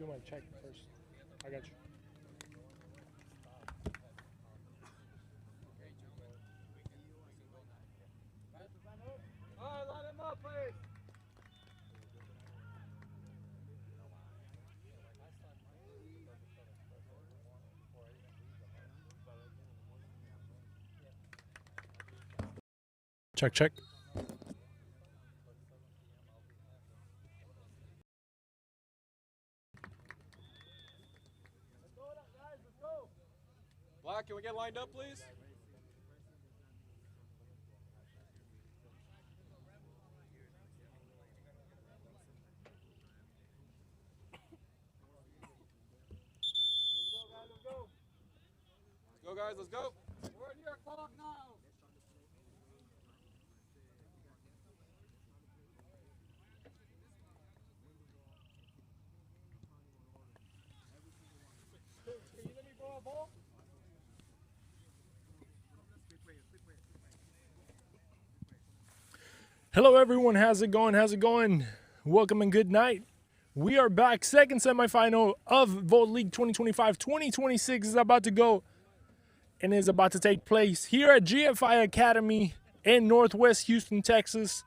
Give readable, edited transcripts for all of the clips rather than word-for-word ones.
do my check first. I got you. All right, line him up, please. Check, check. Black, can we get lined up, please? Let's go, guys. Let's go. We're at your clock now. Can you let me borrow a ball? Hello, everyone. How's it going? How's it going? Welcome and good night. We are back. Second semifinal of Volt League 2025-2026 is about to go and is about to take place here at GFI Academy in Northwest Houston, Texas.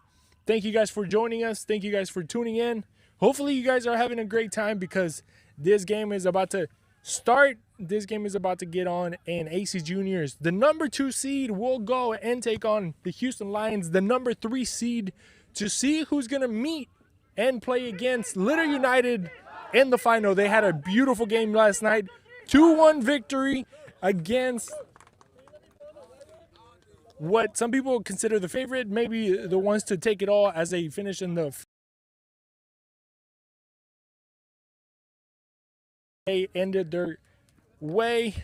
Thank you guys for joining us. Thank you guys for tuning in. Hopefully you guys are having a great time because this game is about to start. This game is about to get on, and AC Juniors, the number 2 seed, will go and take on the Houston Lions, the number 3 seed, to see who's going to meet and play against Litter United in the final. They had a beautiful game last night. 2-1 victory against what some people consider the favorite, maybe the ones to take it all, as they finish in the. They ended their way.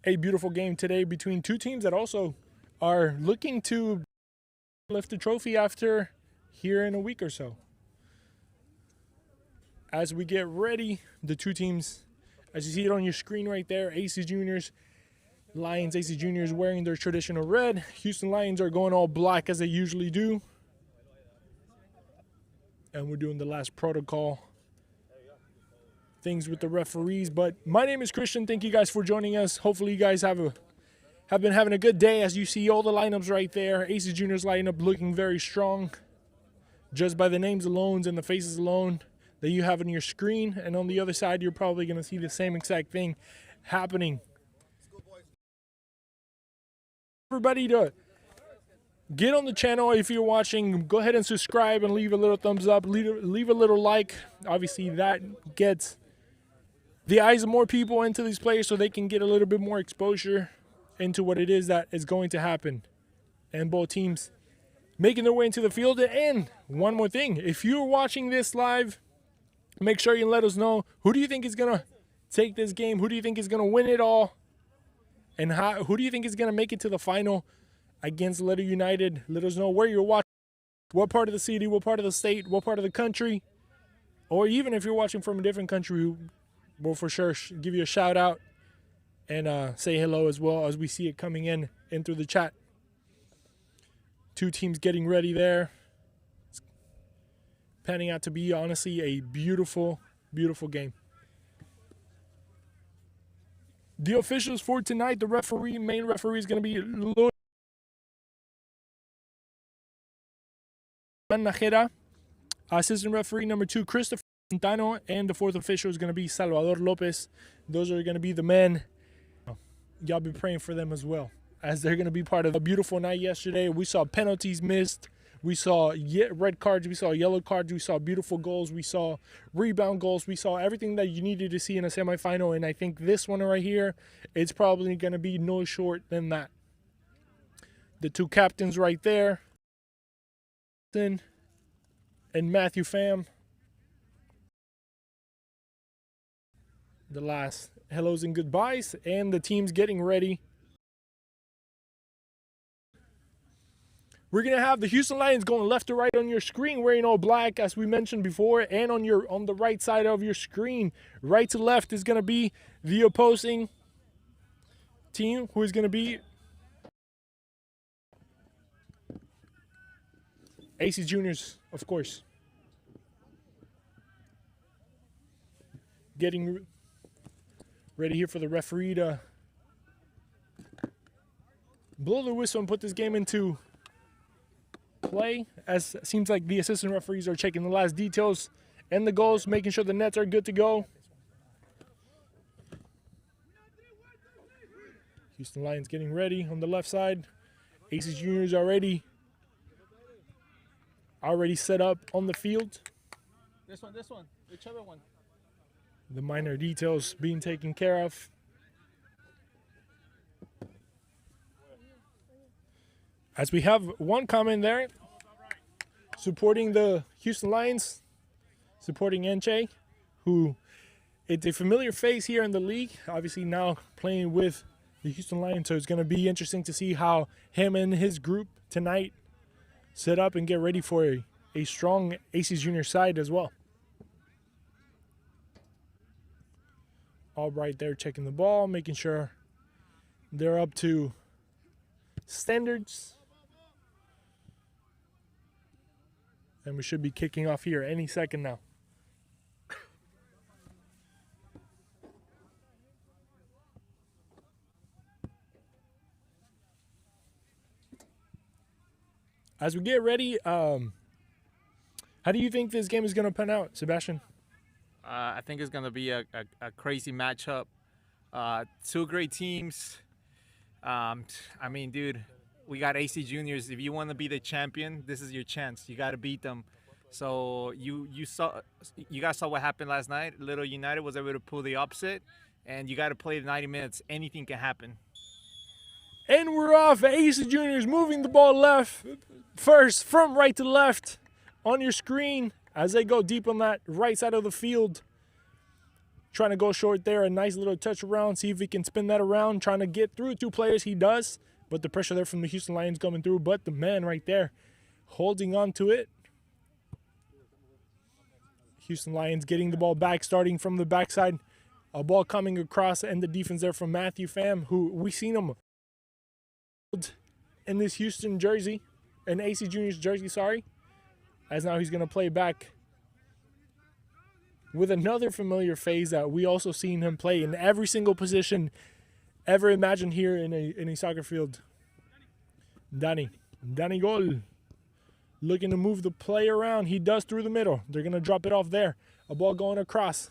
A beautiful game today between two teams that also are looking to lift a trophy after here in a week or so. As we get ready, the two teams, as you see it on your screen right there, AC Juniors, Lions, AC Juniors wearing their traditional red. Houston Lions are going all black as they usually do. And we're doing the last protocol things with the referees. But my name is Christian. Thank you guys for joining us. Hopefully you guys have been having a good day. As you see all the lineups right there, AC Juniors lineup looking very strong, just by the names alone and the faces alone that you have on your screen. And on the other side, you're probably going to see the same exact thing happening. Everybody to get on the channel. If you're watching, go ahead and subscribe and leave a little thumbs up, leave a little like. Obviously that gets the eyes of more people into these players so they can get a little bit more exposure into what it is that is going to happen. And both teams making their way into the field. And one more thing, if you're watching this live, make sure you let us know, who do you think is going to take this game? Who do you think is going to win it all? And who do you think is going to make it to the final against Litter United? Let us know where you're watching, what part of the city, what part of the state, what part of the country. Or even if you're watching from a different country, we'll for sure give you a shout out and say hello as well as we see it coming in through the chat. Two teams getting ready there. It's panning out to be, honestly, a beautiful, beautiful game. The officials for tonight, the main referee is going to be Louis Najera. Assistant referee number 2, Christopher Santano, and the fourth official is going to be Salvador Lopez. Those are going to be the men. Y'all be praying for them as well, as they're going to be part of a beautiful night yesterday. We saw penalties missed. We saw red cards. We saw yellow cards. We saw beautiful goals. We saw rebound goals. We saw everything that you needed to see in a semifinal. And I think this one right here, it's probably going to be no short than that. The two captains right there, and Matthew Pham. The last hellos and goodbyes, and the team's getting ready. We're going to have the Houston Lions going left to right on your screen, wearing all black, as we mentioned before, and on the right side of your screen, right to left, is going to be the opposing team, who is going to be AC Juniors, of course. Getting ready here for the referee to blow the whistle and put this game into play, as it seems like the assistant referees are checking the last details and the goals, making sure the nets are good to go. Houston Lions getting ready on the left side. AC Juniors already set up on the field. This one, whichever one. The minor details being taken care of. As we have one comment there, supporting the Houston Lions, supporting Enche, who it's a familiar face here in the league, obviously now playing with the Houston Lions, so it's going to be interesting to see how him and his group tonight set up and get ready for a strong AC Junior side as well. Albright there checking the ball, making sure they're up to standards. And we should be kicking off here any second now. As we get ready, how do you think this game is going to pan out, Sebastian? I think it's going to be a crazy matchup. Two great teams. I mean, dude, we got AC Juniors. If you want to be the champion, this is your chance. You got to beat them. So you guys saw what happened last night. Little United was able to pull the opposite, and you got to play the 90 minutes. Anything can happen. And we're off. AC Juniors moving the ball left first, from right to left on your screen as they go deep on that right side of the field. Trying to go short there. A nice little touch around. See if he can spin that around. Trying to get through two players. He does. But the pressure there from the Houston Lions coming through. But the man right there holding on to it. Houston Lions getting the ball back, starting from the backside. A ball coming across, and the defense there from Matthew Pham, who we seen him in this Houston jersey, an AC Juniors jersey, sorry. As now he's going to play back with another familiar phase that we also seen him play in every single position ever imagined here in a soccer field. Danny Gol looking to move the play around. He does through the middle. They're going to drop it off there. A ball going across.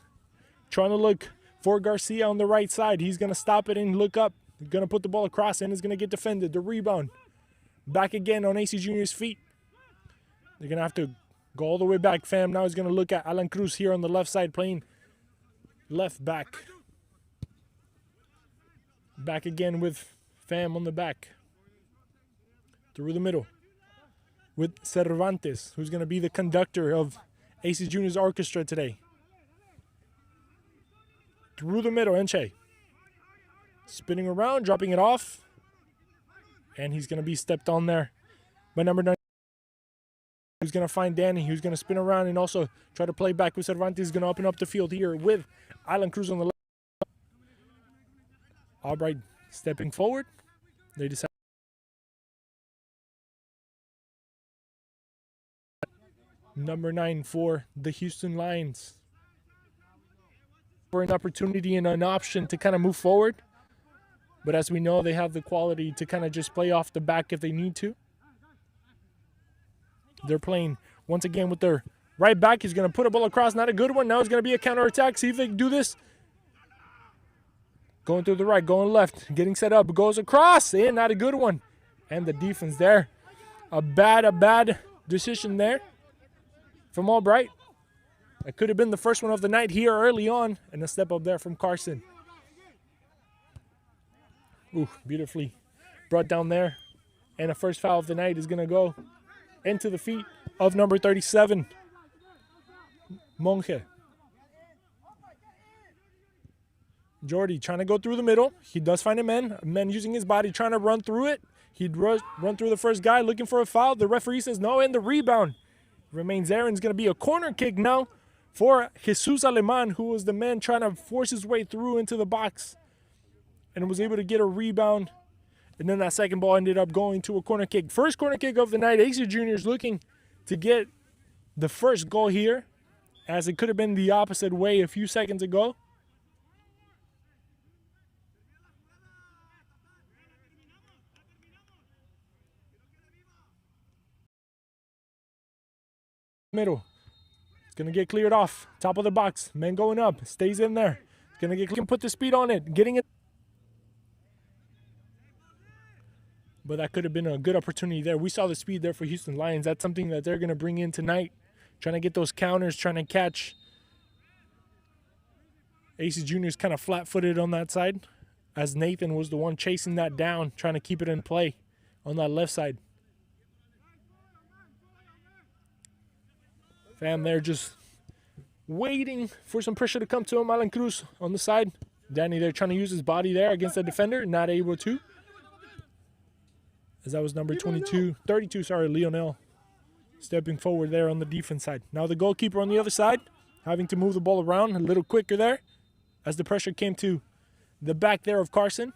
Trying to look for Garcia on the right side. He's going to stop it and look up. Going to put the ball across and is going to get defended. The rebound. Back again on AC Junior's feet. They're going to have to go all the way back. Pham now is going to look at Alan Cruz here on the left side playing left back. Back again with Pham on the back. Through the middle. With Cervantes, who's going to be the conductor of AC Junior's orchestra today. Through the middle, Enche. Spinning around, dropping it off. And he's going to be stepped on there by number 9. Who's going to find Danny, who's going to spin around and also try to play back with Cervantes. He's going to open up the field here with Alan Cruz on the left. Albright stepping forward. They decide. Number 9 for the Houston Lions. For an opportunity and an option to kind of move forward. But as we know, they have the quality to kind of just play off the back if they need to. They're playing once again with their right back. He's going to put a ball across. Not a good one. Now it's going to be a counterattack. See if they can do this. Going through the right, going left, getting set up. Goes across. And not a good one. And the defense there. A bad decision there from Albright. That could have been the first one of the night here early on. And a step up there from Carson. Ooh, beautifully brought down there. And the first foul of the night is going to go into the feet of number 37, Monge. Jordy trying to go through the middle. He does find a man using his body, trying to run through it. He'd run through the first guy looking for a foul. The referee says no, and the rebound remains there. And it's going to be a corner kick now for Jesus Aleman, who was the man trying to force his way through into the box and was able to get a rebound. And then that second ball ended up going to a corner kick. First corner kick of the night. AC Juniors looking to get the first goal here, as it could have been the opposite way a few seconds ago. Middle. It's going to get cleared off. Top of the box. Men going up. Stays in there. It's going to get clean. Put the speed on it. Getting it. But that could have been a good opportunity there. We saw the speed there for Houston Lions. That's something that they're going to bring in tonight. Trying to get those counters. Trying to catch. AC Junior's kind of flat-footed on that side, as Nathan was the one chasing that down, trying to keep it in play on that left side. Fam there just waiting for some pressure to come to him. Alan Cruz on the side. Danny there trying to use his body there against the defender. Not able to. As that was number 32, Lionel. Stepping forward there on the defense side. Now the goalkeeper on the other side, having to move the ball around a little quicker there, as the pressure came to the back there of Carson.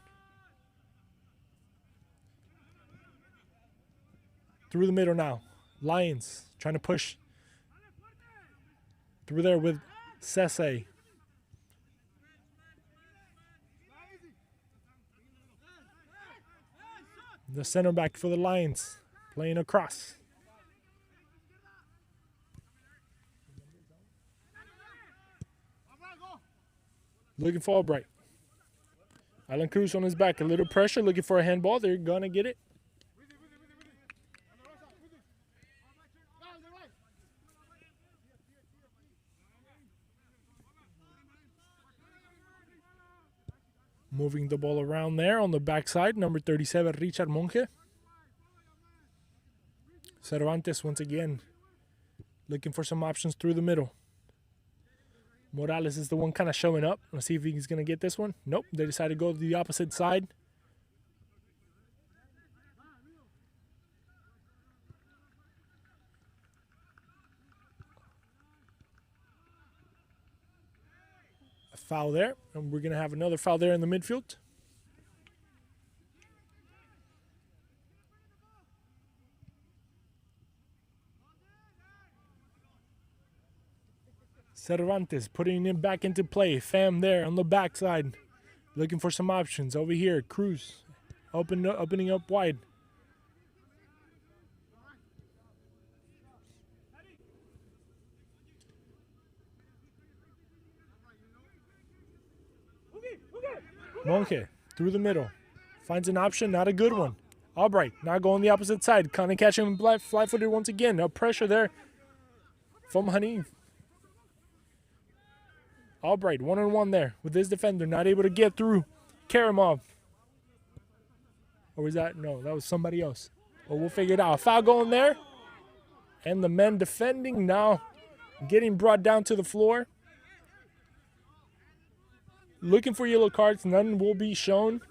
Through the middle now. Lions trying to push through there with Sese. The center back for the Lions playing across. Looking for Albright. Alan Cruz on his back. A little pressure. Looking for a handball. They're going to get it. Moving the ball around there on the backside. Number 37, Richard Monge. Cervantes once again looking for some options through the middle. Morales is the one kind of showing up. Let's see if he's going to get this one. Nope, they decided to go to the opposite side. A foul there, and we're going to have another foul there in the midfield. Cervantes putting him back into play. Fam there on the backside. Looking for some options. Over here, Cruz opening up wide. Monge through the middle. Finds an option, not a good one. Albright now going the opposite side. Kind of catching him fly-footed once again. No pressure there from Hanif. Albright one-on-one there with his defender. Not able to get through Karamov. Or was that? No, that was somebody else. Well, we'll figure it out. Foul going there. And the men defending now getting brought down to the floor. Looking for yellow cards. None will be shown.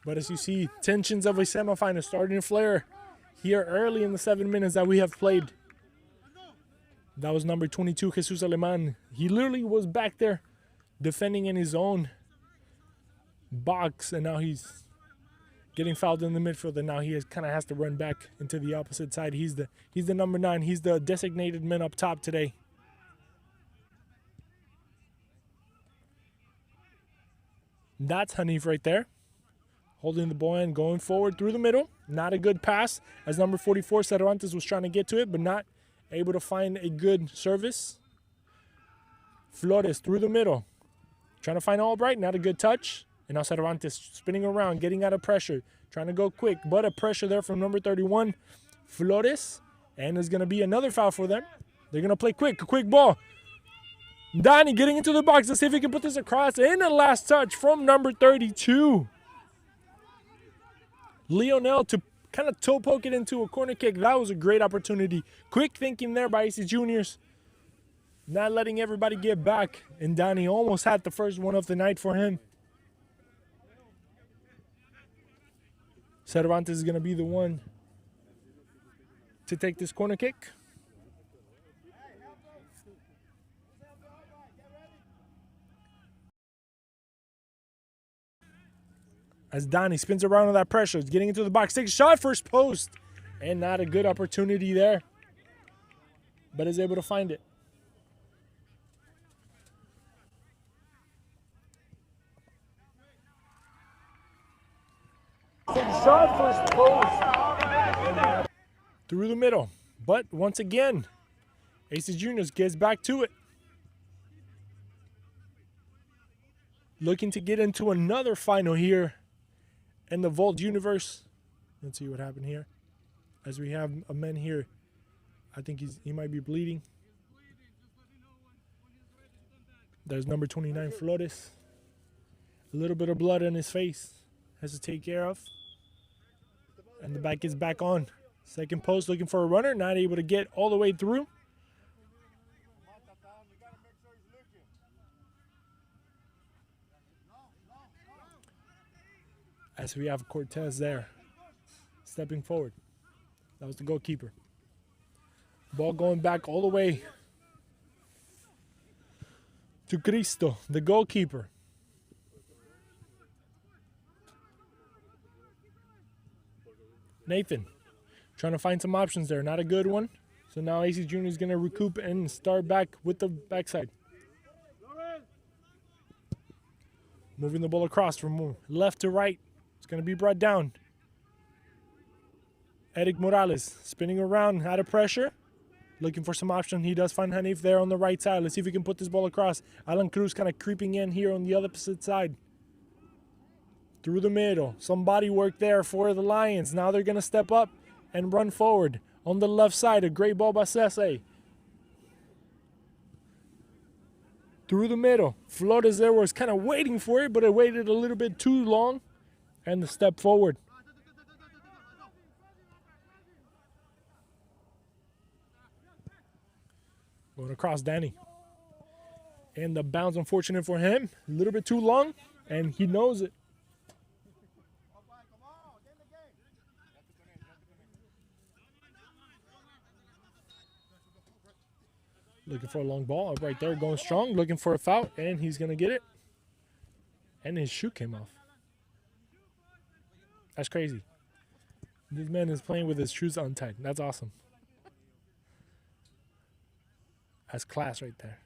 But as you see, tensions of a semifinal starting to flare here early in the 7 minutes that we have played. That was number 22, Jesus Aleman. He literally was back there defending in his own box, and now he's getting fouled in the midfield, and now he kind of has to run back into the opposite side. He's the number 9. He's the designated man up top today. That's Hanif right there, holding the ball and going forward through the middle. Not a good pass, as number 44, Cervantes, was trying to get to it, but not able to find a good service. Flores through the middle. Trying to find Albright. Not a good touch. And now Cervantes spinning around, getting out of pressure. Trying to go quick, but a pressure there from number 31, Flores. And there's going to be another foul for them. They're going to play quick. A quick ball. Danny getting into the box. Let's see if he can put this across. And a last touch from number 32. Lionel to kind of toe poke it into a corner kick. That was a great opportunity. Quick thinking there by AC Juniors. Not letting everybody get back. And Danny almost had the first one of the night for him. Cervantes is going to be the one to take this corner kick. as Donnie spins around on that pressure. He's getting into the box. Takes a shot, first post. And not a good opportunity there. But is able to find it. Takes a shot, first post. Through the middle. But once again, AC Juniors gets back to it. Looking to get into another final here in the Vault universe. Let's see what happened here. As we have a man here, I think he might be bleeding. There's number 29, Flores. A little bit of blood on his face. Has to take care of. And the back is back on. Second post looking for a runner. Not able to get all the way through. As we have Cortez there. Stepping forward. That was the goalkeeper. Ball going back all the way to Cristo, the goalkeeper. Nathan trying to find some options there. Not a good one. So now AC Junior is going to recoup and start back with the backside. Moving the ball across from left to right. It's going to be brought down. Eric Morales spinning around, out of pressure. Looking for some option. He does find Hanif there on the right side. Let's see if we can put this ball across. Alan Cruz kind of creeping in here on the opposite side. Through the middle. Some body work there for the Lions. Now they're going to step up and run forward. On the left side, a great ball by Sese. Through the middle. Flores there was kind of waiting for it, but it waited a little bit too long. And the step forward. Going across Danny. And the bounce, unfortunate for him. A little bit too long, and he knows it. Looking for a long ball right there, going strong, looking for a foul, and he's going to get it. And his shoe came off. That's crazy. This man is playing with his shoes untied. That's awesome. That's class right there.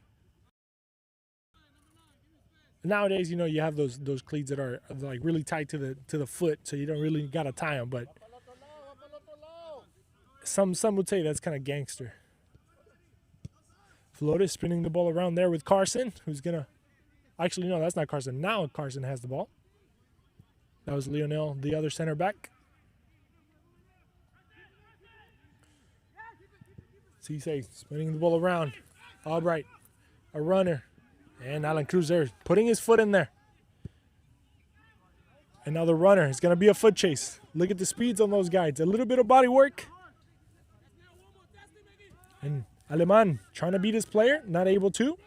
Nowadays, you know, you have those cleats that are like really tight to the foot, so you don't really gotta tie them. But some would say that's kind of gangster. Flores spinning the ball around there with Carson, who's gonna. Actually, no, that's not Carson. Now Carson has the ball. That was Lionel, the other center back. Cisse spinning the ball around. Albright, a runner. And Alan Cruz there, putting his foot in there. And now the runner is going to be a foot chase. Look at the speeds on those guys. A little bit of body work. And Aleman trying to beat his player, not able to.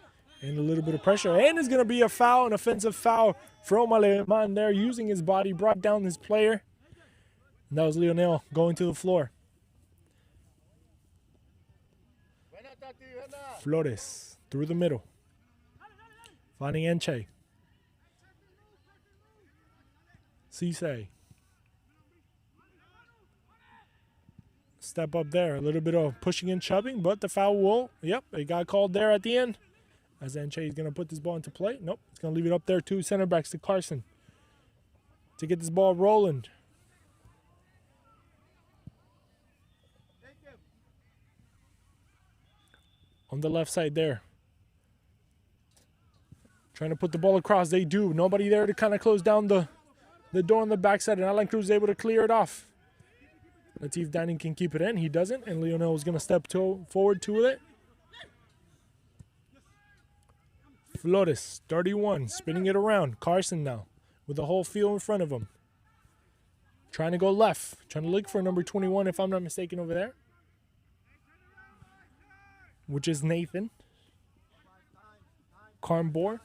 And a little bit of pressure. And it's going to be a foul, an offensive foul from Aleman there, using his body, brought down his player. And that was Lionel going to the floor. Flores through the middle. Finding Enche. Cisse. Step up there. A little bit of pushing and shoving, but the foul will. Yep, it got called there at the end. As Enche is going to put this ball into play. Nope, it's going to leave it up there to center backs to Carson to get this ball rolling. On the left side there. Trying to put the ball across. They do. Nobody there to kind of close down the door on the backside. And Alan Cruz is able to clear it off. Let's see if Danny can keep it in. He doesn't. And Lionel is going to step forward to it. Flores, 31, spinning it around. Carson now with the whole field in front of him. Trying to go left. Trying to look for number 21, if I'm not mistaken, over there. Which is Nathan. Carmbor.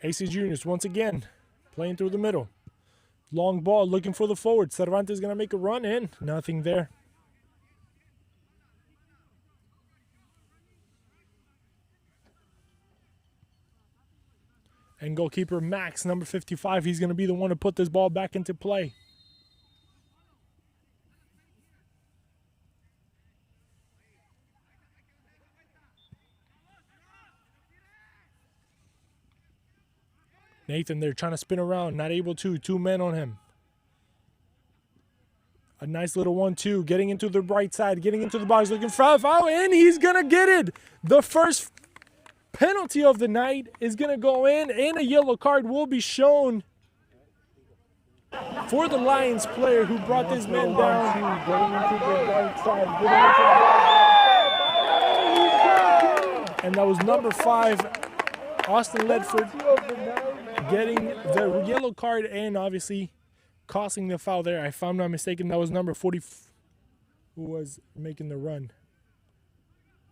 AC Juniors once again playing through the middle. Long ball looking for the forward. Cervantes going to make a run in. Nothing there. And goalkeeper Max, number 55, he's going to be the one to put this ball back into play. Nathan, they're trying to spin around, not able to. 2 men on him. A nice little 1-2, getting into the right side, getting into the box, looking for a foul, and he's going to get it. The first penalty of the night is going to go in, and a yellow card will be shown for the Lions player who brought this man down. Getting into the right side, and that was number 5, Austin Ledford, getting the yellow card and obviously costing the foul there. If I'm not mistaken, that was number 40 who was making the run.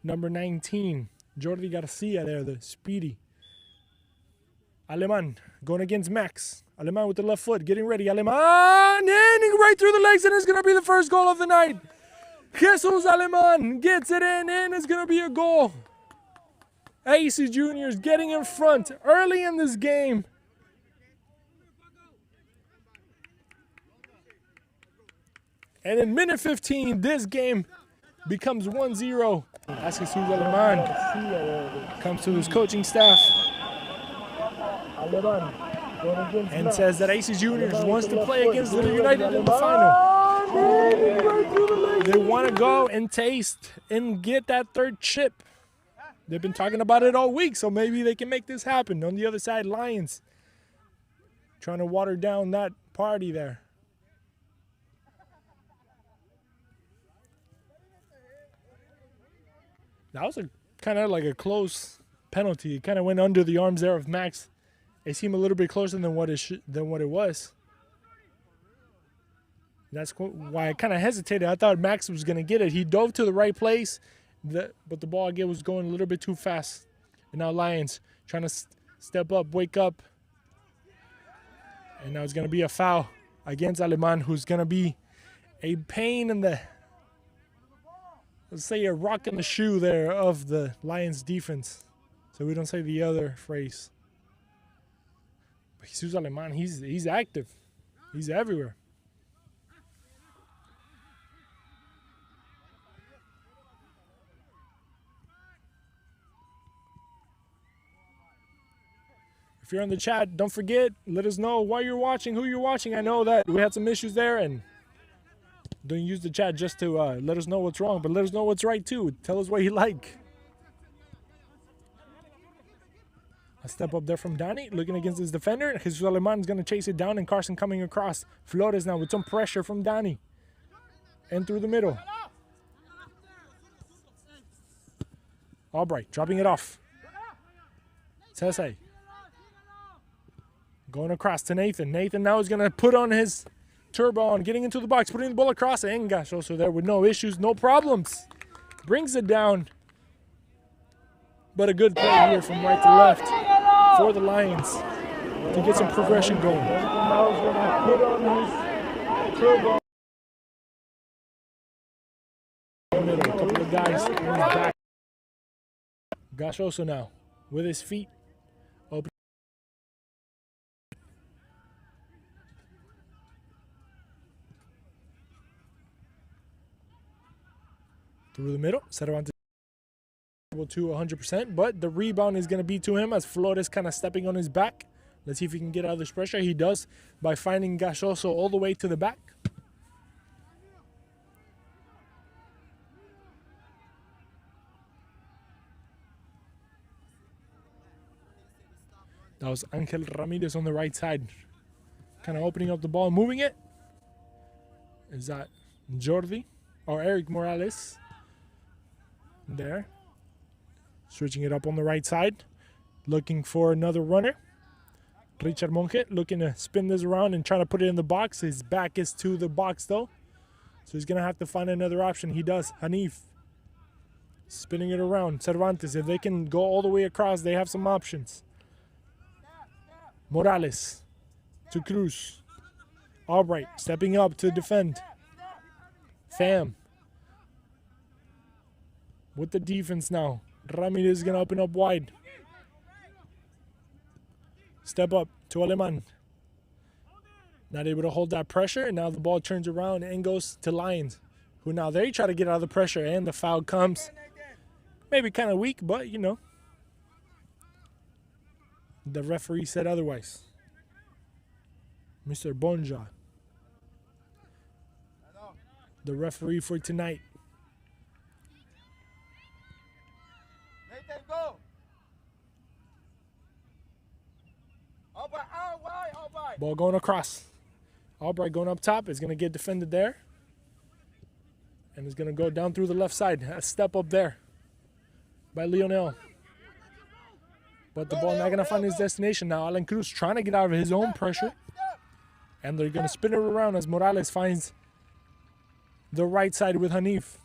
Number 19, Jordi Garcia there, the speedy. Aleman going against Max. Aleman with the left foot, getting ready. Aleman in right through the legs, and it's going to be the first goal of the night. Jesus Aleman gets it in, and it's going to be a goal. AC Juniors getting in front early in this game. And in minute 15, this game becomes 1-0. As Jesus Aleman comes to his coaching staff and says that AC Juniors wants to play against Little United in the final. They want to go and taste and get that third chip. They've been talking about it all week, so maybe they can make this happen. On the other side, Lions trying to water down that party there. That was kind of like a close penalty. It kind of went under the arms there of Max. It seemed a little bit closer than what it was. That's why I kind of hesitated. I thought Max was going to get it. He dove to the right place, but the ball again was going a little bit too fast. And now Lions trying to step up, wake up. And now it's going to be a foul against Aleman, who's going to be a pain in the, let's say, a rock in the shoe there of the Lions defense. So we don't say the other phrase. But Jesus Aleman, he's active. He's everywhere. If you're in the chat, don't forget, let us know why you're watching, who you're watching. I know that we had some issues there, and don't use the chat just to let us know what's wrong, but let us know what's right too. Tell us what you like. A step up there from Danny, looking against his defender. Jesus Aleman is going to chase it down, and Carson coming across. Flores now with some pressure from Danny. And through the middle. Albright dropping it off. Sese. Going across to Nathan. Nathan now is going to put on his turbo on, getting into the box, putting the ball across. And gosh, also there with no issues, no problems. Brings it down. But a good play here from right to left for the Lions to get some progression going. Now he's going to put on his turbo. A couple of guys on his back. Gosh, also now with his feet. Through the middle, Cervantes able to 100%, but the rebound is going to be to him as Flores kind of stepping on his back. Let's see if he can get out of this pressure. He does by finding Gachoso all the way to the back. That was Angel Ramirez on the right side, kind of opening up the ball, moving it. Is that Jordi or Eric Morales? There. Switching it up on the right side. Looking for another runner. Richard Monge looking to spin this around and trying to put it in the box. His back is to the box though. So he's going to have to find another option. He does. Hanif. Spinning it around. Cervantes, if they can go all the way across, they have some options. Morales to Cruz. Albright stepping up to defend. Fam with the defense now. Ramirez is going to open up wide. Step up to Aleman. Not able to hold that pressure, and now the ball turns around and goes to Lions, who now they try to get out of the pressure, and the foul comes. Maybe kind of weak, but you know. The referee said otherwise. Mr. Bonja, the referee for tonight. Ball going across. Albright going up top. Is going to get defended there. And is going to go down through the left side. A step up there by Lionel. But the ball not going to find his destination now. Alan Cruz trying to get out of his own pressure. And they're going to spin it around as Morales finds the right side with Hanif.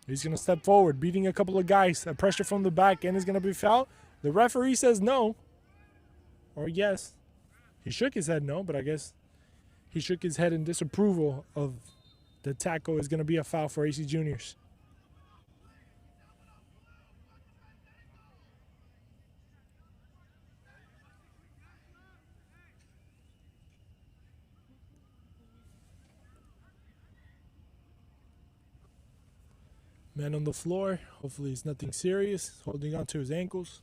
He's going to step forward, beating a couple of guys. A pressure from the back, and is going to be fouled. The referee says no. Or yes. He shook his head no, but I guess he shook his head in disapproval of the tackle. Is going to be a foul for AC Juniors. Man on the floor. Hopefully it's nothing serious. Holding on to his ankles.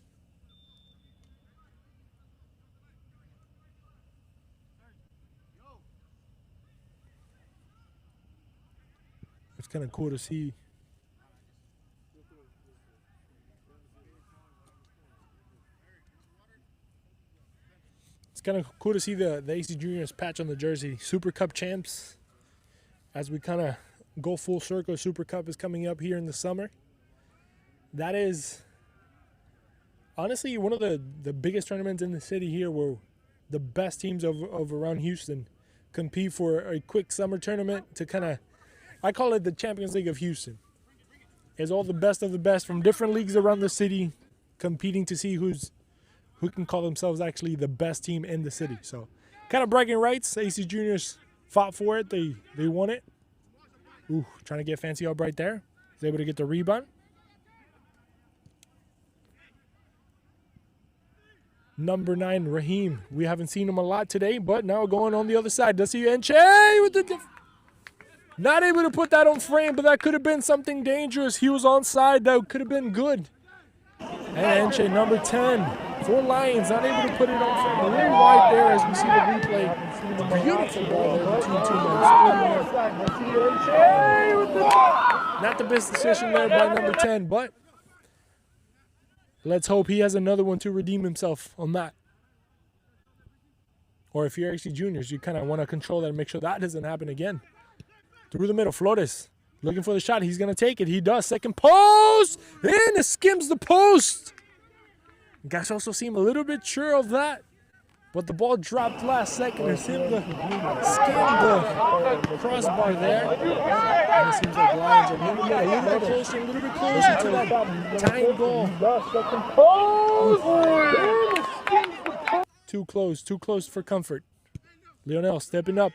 It's kind of cool to see. It's kind of cool to see the AC Juniors patch on the jersey. Super Cup champs. As we kind of go full circle, Super Cup is coming up here in the summer. That is honestly one of the biggest tournaments in the city here, where the best teams of around Houston compete for a quick summer tournament to kind of, I call it the Champions League of Houston. It's all the best of the best from different leagues around the city competing to see who can call themselves actually the best team in the city. So kind of bragging rights. AC Juniors fought for it. They won it. Ooh, trying to get fancy Albright there. He's able to get the rebound. Number 9, Raheem. We haven't seen him a lot today, but now going on the other side. Does he Enche with the not able to put that on frame, but that could have been something dangerous. He was onside. That could have been good. And Enche, number 10, for Lions, not able to put it on frame. A little wide there as we see the replay. Beautiful ball there between two men. Not the best decision there by number 10, but let's hope he has another one to redeem himself on that. Or if you're AC Juniors, you kind of want to control that and make sure that doesn't happen again. Through the middle, Flores looking for the shot. He's going to take it. He does. Second post. And it skims the post. Guys also seem a little bit sure of that. But the ball dropped last second. It seemed to skim the crossbar there. And it seems like Lions are moving a little bit closer to that tying goal. Too close for comfort. Lionel stepping up.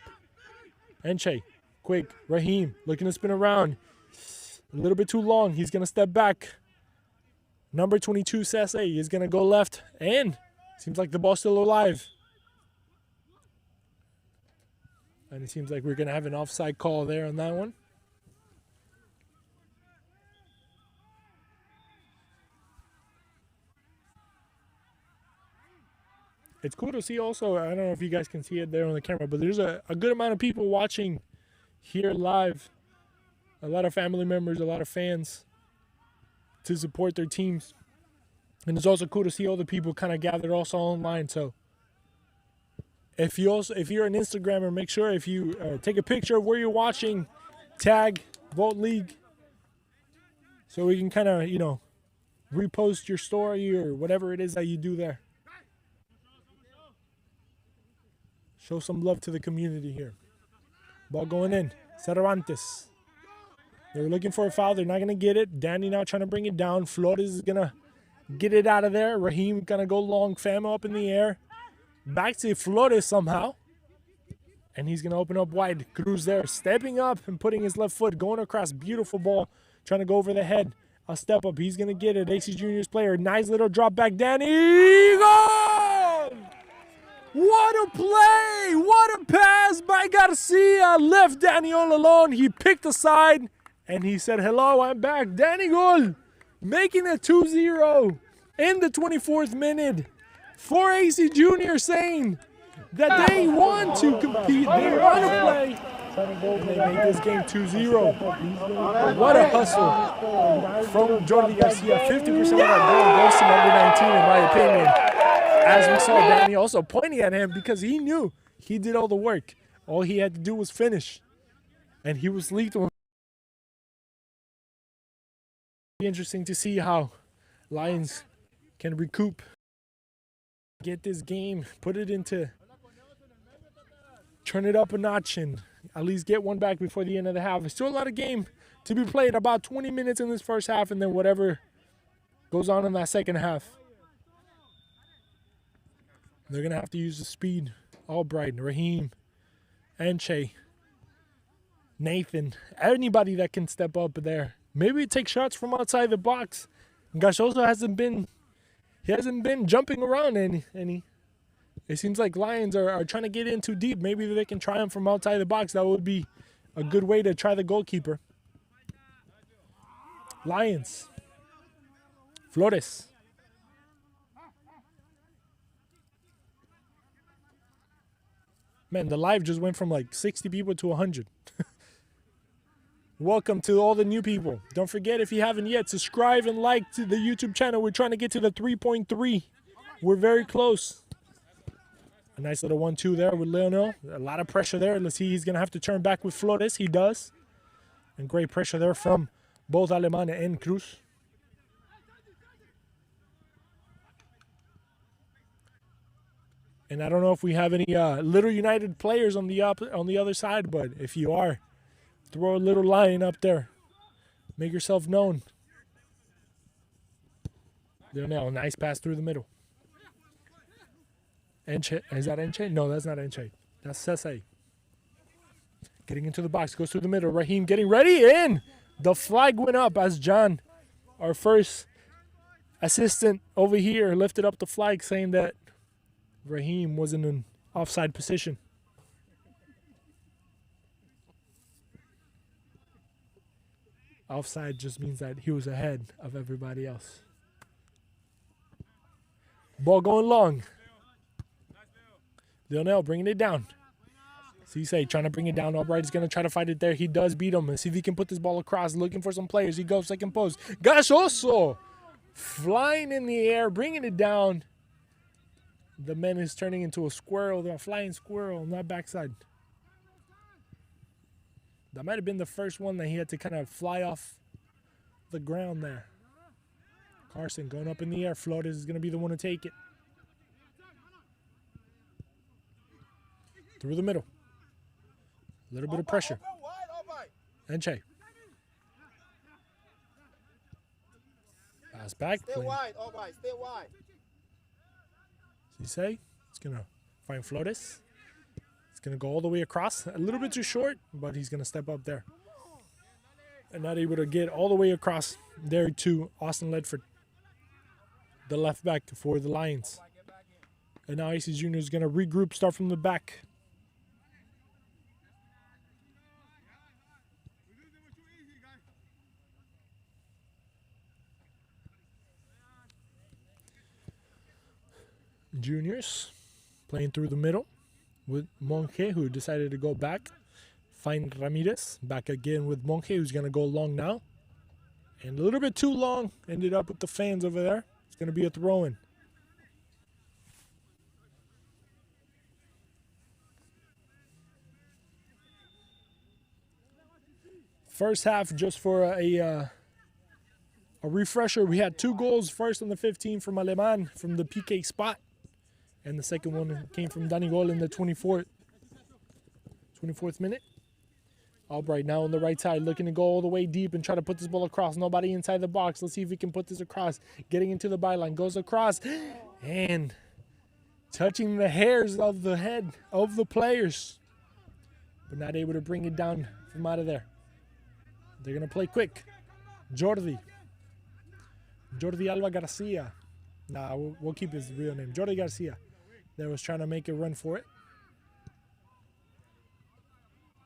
Enche. Quick, Raheem looking to spin around. A little bit too long. He's going to step back. Number 22, Sese, is going to go left. And seems like the ball's still alive. And it seems like we're going to have an offside call there on that one. It's cool to see also, I don't know if you guys can see it there on the camera, but there's a good amount of people watching here live. A lot of family members, a lot of fans to support their teams. And it's also cool to see all the people kind of gathered also online. So if you're an Instagrammer, make sure if you take a picture of where you're watching, tag Vote League, so we can kind of, repost your story or whatever it is that you do there. Show some love to the community here. Ball going in. Cervantes. They're looking for a foul. They're not going to get it. Danny now trying to bring it down. Flores is going to get it out of there. Raheem gonna go long, Fama up in the air. Back to Flores somehow. And he's gonna open up wide. Cruz there, stepping up and putting his left foot, going across, beautiful ball, trying to go over the head. A step up, he's gonna get it. AC Juniors player, nice little drop back, Danny. Goal! What a play! What a pass by Garcia. Left Danny all alone. He picked the side and he said, hello, I'm back. Danny goal, making it 2-0 in the 24th minute for AC Junior, saying that they want to compete, they want to play, and they made this game 2-0. What a hustle from Jordi Garcia. 50% of that goal goes to number 19, in my opinion. As we saw Danny also pointing at him because he knew he did all the work. All he had to do was finish. And he was lethal. Be interesting to see how Lions can recoup, get this game, put it into, turn it up a notch, and at least get one back before the end of the half. There's still a lot of game to be played, about 20 minutes in this first half, and then whatever goes on in that second half. They're going to have to use the speed. Albright, Raheem, Enche, Nathan, anybody that can step up there. Maybe take shots from outside the box. Gachoso hasn't been jumping around any. It seems like Lions are trying to get in too deep. Maybe they can try him from outside the box. That would be a good way to try the goalkeeper. Lions. Flores. Man, the live just went from like 60 people to 100. Welcome to all the new people. Don't forget, if you haven't yet, subscribe and like to the YouTube channel. We're trying to get to the 3.3. We're very close. A nice little 1-2 there with Leonel. A lot of pressure there. Let's see, he's going to have to turn back with Flores. He does. And great pressure there from both Alemania and Cruz. And I don't know if we have any Little United players on the other side, but if you are, throw a little line up there. Make yourself known. Leonel, nice pass through the middle. Enche, is that Enche? No, that's not Enche. That's Sese. Getting into the box, goes through the middle. Raheem getting ready, in. The flag went up as John, our first assistant over here, lifted up the flag saying that Raheem was in an offside position. Offside just means that he was ahead of everybody else. Ball going long. Leonel bringing it down. Cisse trying to bring it down. Albright is going to try to fight it there. He does beat him. And see if he can put this ball across. Looking for some players. He goes second post. Gachoso flying in the air, bringing it down. The man is turning into a squirrel. They're a flying squirrel, not backside. That might have been the first one that he had to kind of fly off the ground there. Carson going up in the air. Flores is going to be the one to take it. Through the middle. A little bit of pressure. Enche. Pass back. Stay wide, Albright. Stay wide. Cisse. It's going to find Flores. It's going to go all the way across. A little bit too short, but he's going to step up there. And not able to get all the way across there to Austin Ledford, the left back for the Lions. And now AC Junior is going to regroup, start from the back. Juniors playing through the middle with Monge, who decided to go back. Find Ramirez back again with Monge, who's going to go long now. And a little bit too long. Ended up with the fans over there. It's going to be a throw-in. First half, just for a refresher, we had 2 goals. First on the 15 from Aleman from the PK spot. And the second one came from Danny Gol in the 24th minute. Albright now on the right side, looking to go all the way deep and try to put this ball across. Nobody inside the box. Let's see if he can put this across. Getting into the byline, goes across, and touching the hairs of the head of the players, but not able to bring it down from out of there. They're going to play quick. Jordi Alba Garcia. Nah, we'll keep his real name. Jordi Garcia. There was trying to make a run for it.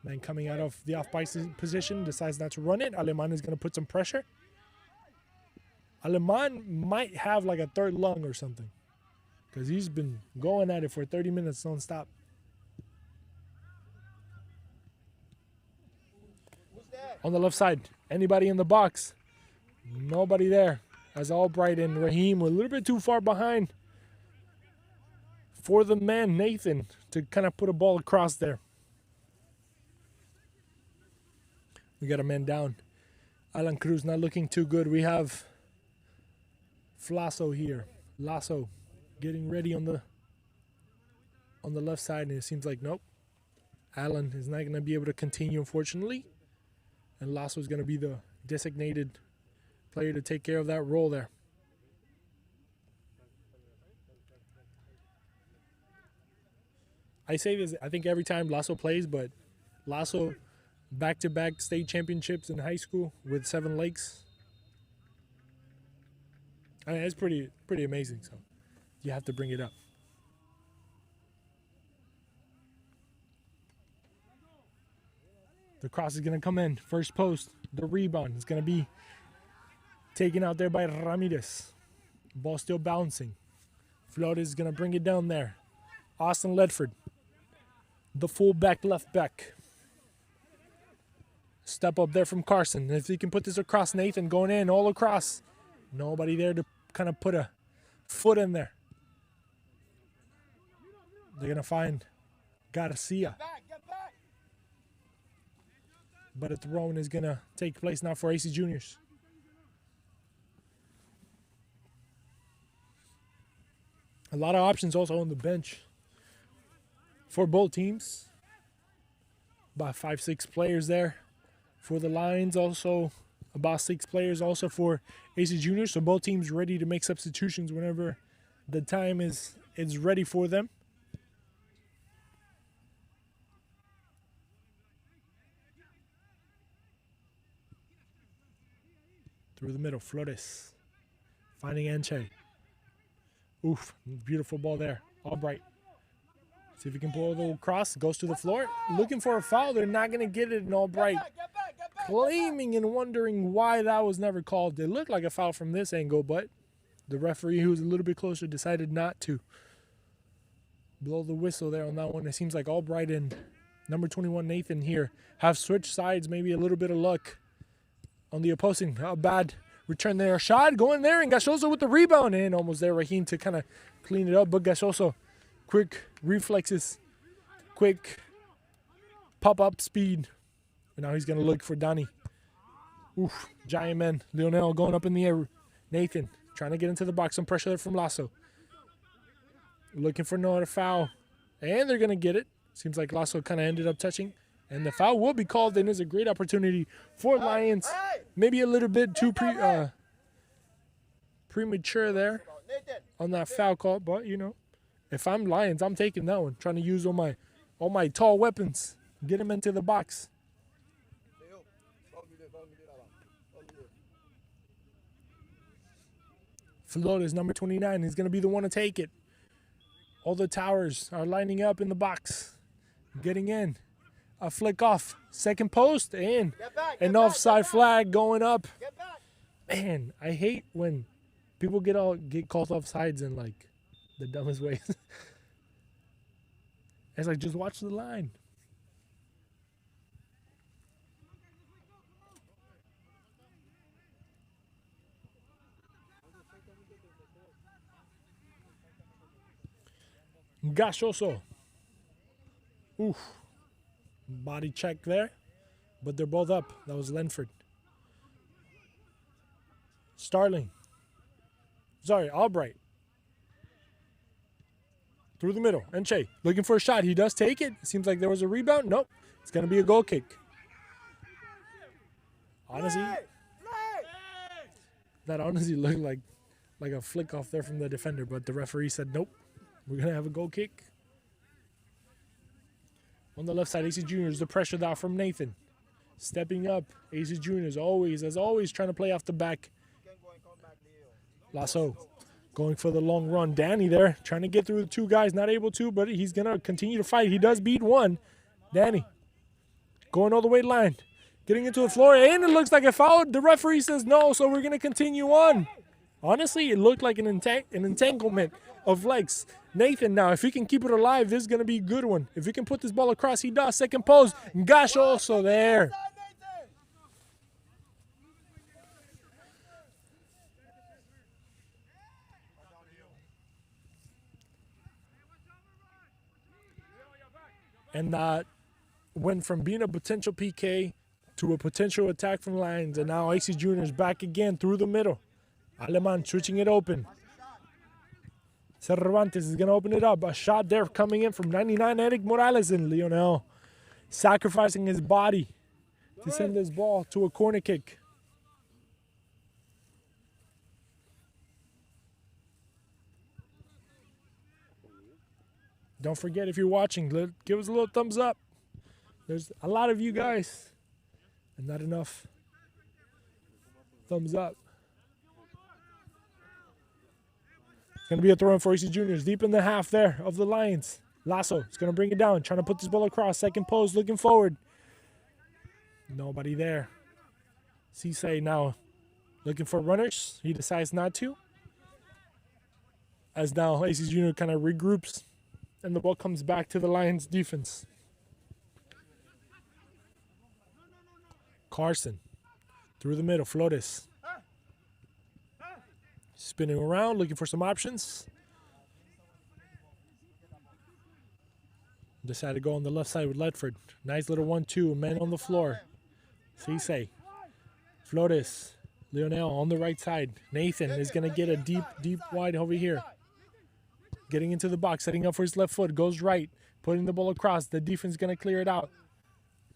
Man coming out of the off-base position, decides not to run it. Aleman is going to put some pressure. Aleman might have like a third lung or something, because he's been going at it for 30 minutes non-stop. On the left side, anybody in the box? Nobody there. As Albright and Raheem were a little bit too far behind for the man, Nathan, to kind of put a ball across there. We got a man down. Alan Cruz not looking too good. We have Flasso here. Lasso getting ready on the left side, and it seems like nope. Alan is not going to be able to continue, unfortunately. And Lasso is going to be the designated player to take care of that role there. I say this, I think every time Lasso plays, but Lasso back-to-back state championships in high school with 7 Lakes. I mean, it's pretty amazing, so you have to bring it up. The cross is going to come in. First post. The rebound is going to be taken out there by Ramirez. Ball still bouncing. Flores is going to bring it down there. Austin Ledford. The fullback, left back. Step up there from Carson. If he can put this across, Nathan going in all across. Nobody there to kind of put a foot in there. They're going to find Garcia. But a throw-in is going to take place now for AC Juniors. A lot of options also on the bench for both teams. About 5-6 players there for the Lions. Also about 6 players also for AC Juniors. So both teams ready to make substitutions whenever the time is ready for them. Through the middle, Flores finding Enche. Oof, beautiful ball there. Albright. See if he can pull the cross. Goes to the floor. Looking for a foul. They're not going to get it. And Albright claiming and wondering why that was never called. It looked like a foul from this angle, but the referee, who was a little bit closer, decided not to blow the whistle there on that one. It seems like Albright and number 21, Nathan, here have switched sides. Maybe a little bit of luck on the opposing. A bad return there. Shot going there, and Gachoso with the rebound, and almost there Raheem to kind of clean it up. But Gachoso, quick reflexes, quick pop-up speed. And now he's going to look for Donnie. Oof, giant man. Lionel going up in the air. Nathan trying to get into the box. Some pressure there from Lasso. Looking for another foul. And they're going to get it. Seems like Lasso kind of ended up touching. And the foul will be called, and is a great opportunity for Lions. Maybe a little bit too premature there on that foul call. But, you know, if I'm Lions, I'm taking that one. Trying to use all my tall weapons. Get him into the box. Flores, number 29, is going to be the one to take it. All the towers are lining up in the box. Getting in. A flick off. Second post, and an offside flag going up. Man, I hate when people get called offsides in like the dumbest ways. It's like, just watch the line. Gachoso. Oof. Body check there. But they're both up. That was Lenford. Starling. Sorry, Albright. Through the middle. Enche looking for a shot. He does take it. Seems like there was a rebound. Nope. It's going to be a goal kick. Honestly, that honestly looked like a flick off there from the defender, but the referee said, nope, we're going to have a goal kick. On the left side, AC Juniors, the pressure now from Nathan. Stepping up, AC Juniors as always, trying to play off the back. Lasso going for the long run. Danny there, trying to get through the two guys, not able to, but he's going to continue to fight. He does beat one. Danny going all the way to line. Getting into the floor, and it looks like a foul. The referee says no, so we're going to continue on. Honestly, it looked like an entanglement of legs. Nathan now, if he can keep it alive, this is going to be a good one. If he can put this ball across, he does. Second post. Gosh, also there. And that went from being a potential PK to a potential attack from Lions. And now AC Juniors back again through the middle. Aleman switching it open. Cervantes is going to open it up. A shot there coming in from 99, Eric Morales, and Lionel sacrificing his body to send this ball to a corner kick. Don't forget, if you're watching, give us a little thumbs up. There's a lot of you guys and not enough thumbs up. Going to be a throw in for AC Juniors deep in the half there of the Lions. Lasso is going to bring it down, trying to put this ball across. Second post, looking forward. Nobody there. Cisse now looking for runners. He decides not to. As now AC Junior kind of regroups and the ball comes back to the Lions defense. Carson through the middle, Flores. Spinning around, looking for some options. Decided to go on the left side with Ledford. Nice little 1-2, men on the floor. Cisse, Flores, Lionel on the right side. Nathan is going to get a deep wide over here. Getting into the box, setting up for his left foot, goes right, putting the ball across. The defense is going to clear it out.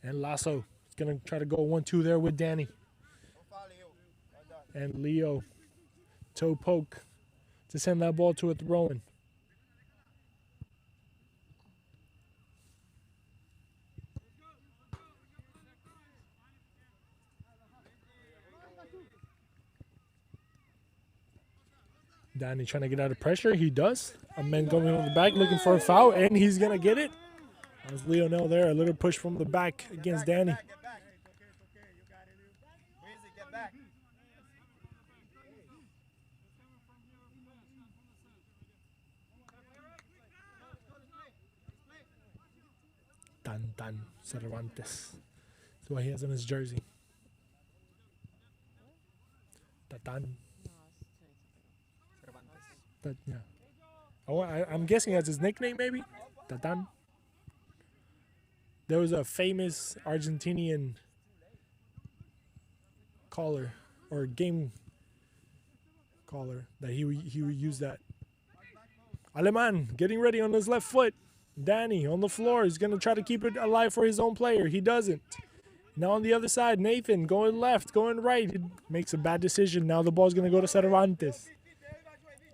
And Lasso is going to try to go 1-2 there with Danny. And Leo, toe poke to send that ball to a throw-in. Danny trying to get out of pressure. He does. A man going on the back looking for a foul, and he's going to get it. That was Lionel there. A little push from the back against Danny. Tan Cervantes. That's what he has on his jersey. Tatan. That, yeah. Oh, I'm guessing that's his nickname, maybe? Tatan. There was a famous Argentinian caller or game caller that he would use that. Aleman getting ready on his left foot. Danny on the floor. He's going to try to keep it alive for his own player. He doesn't. Now on the other side, Nathan going left, going right. He makes a bad decision. Now the ball's going to go to Cervantes.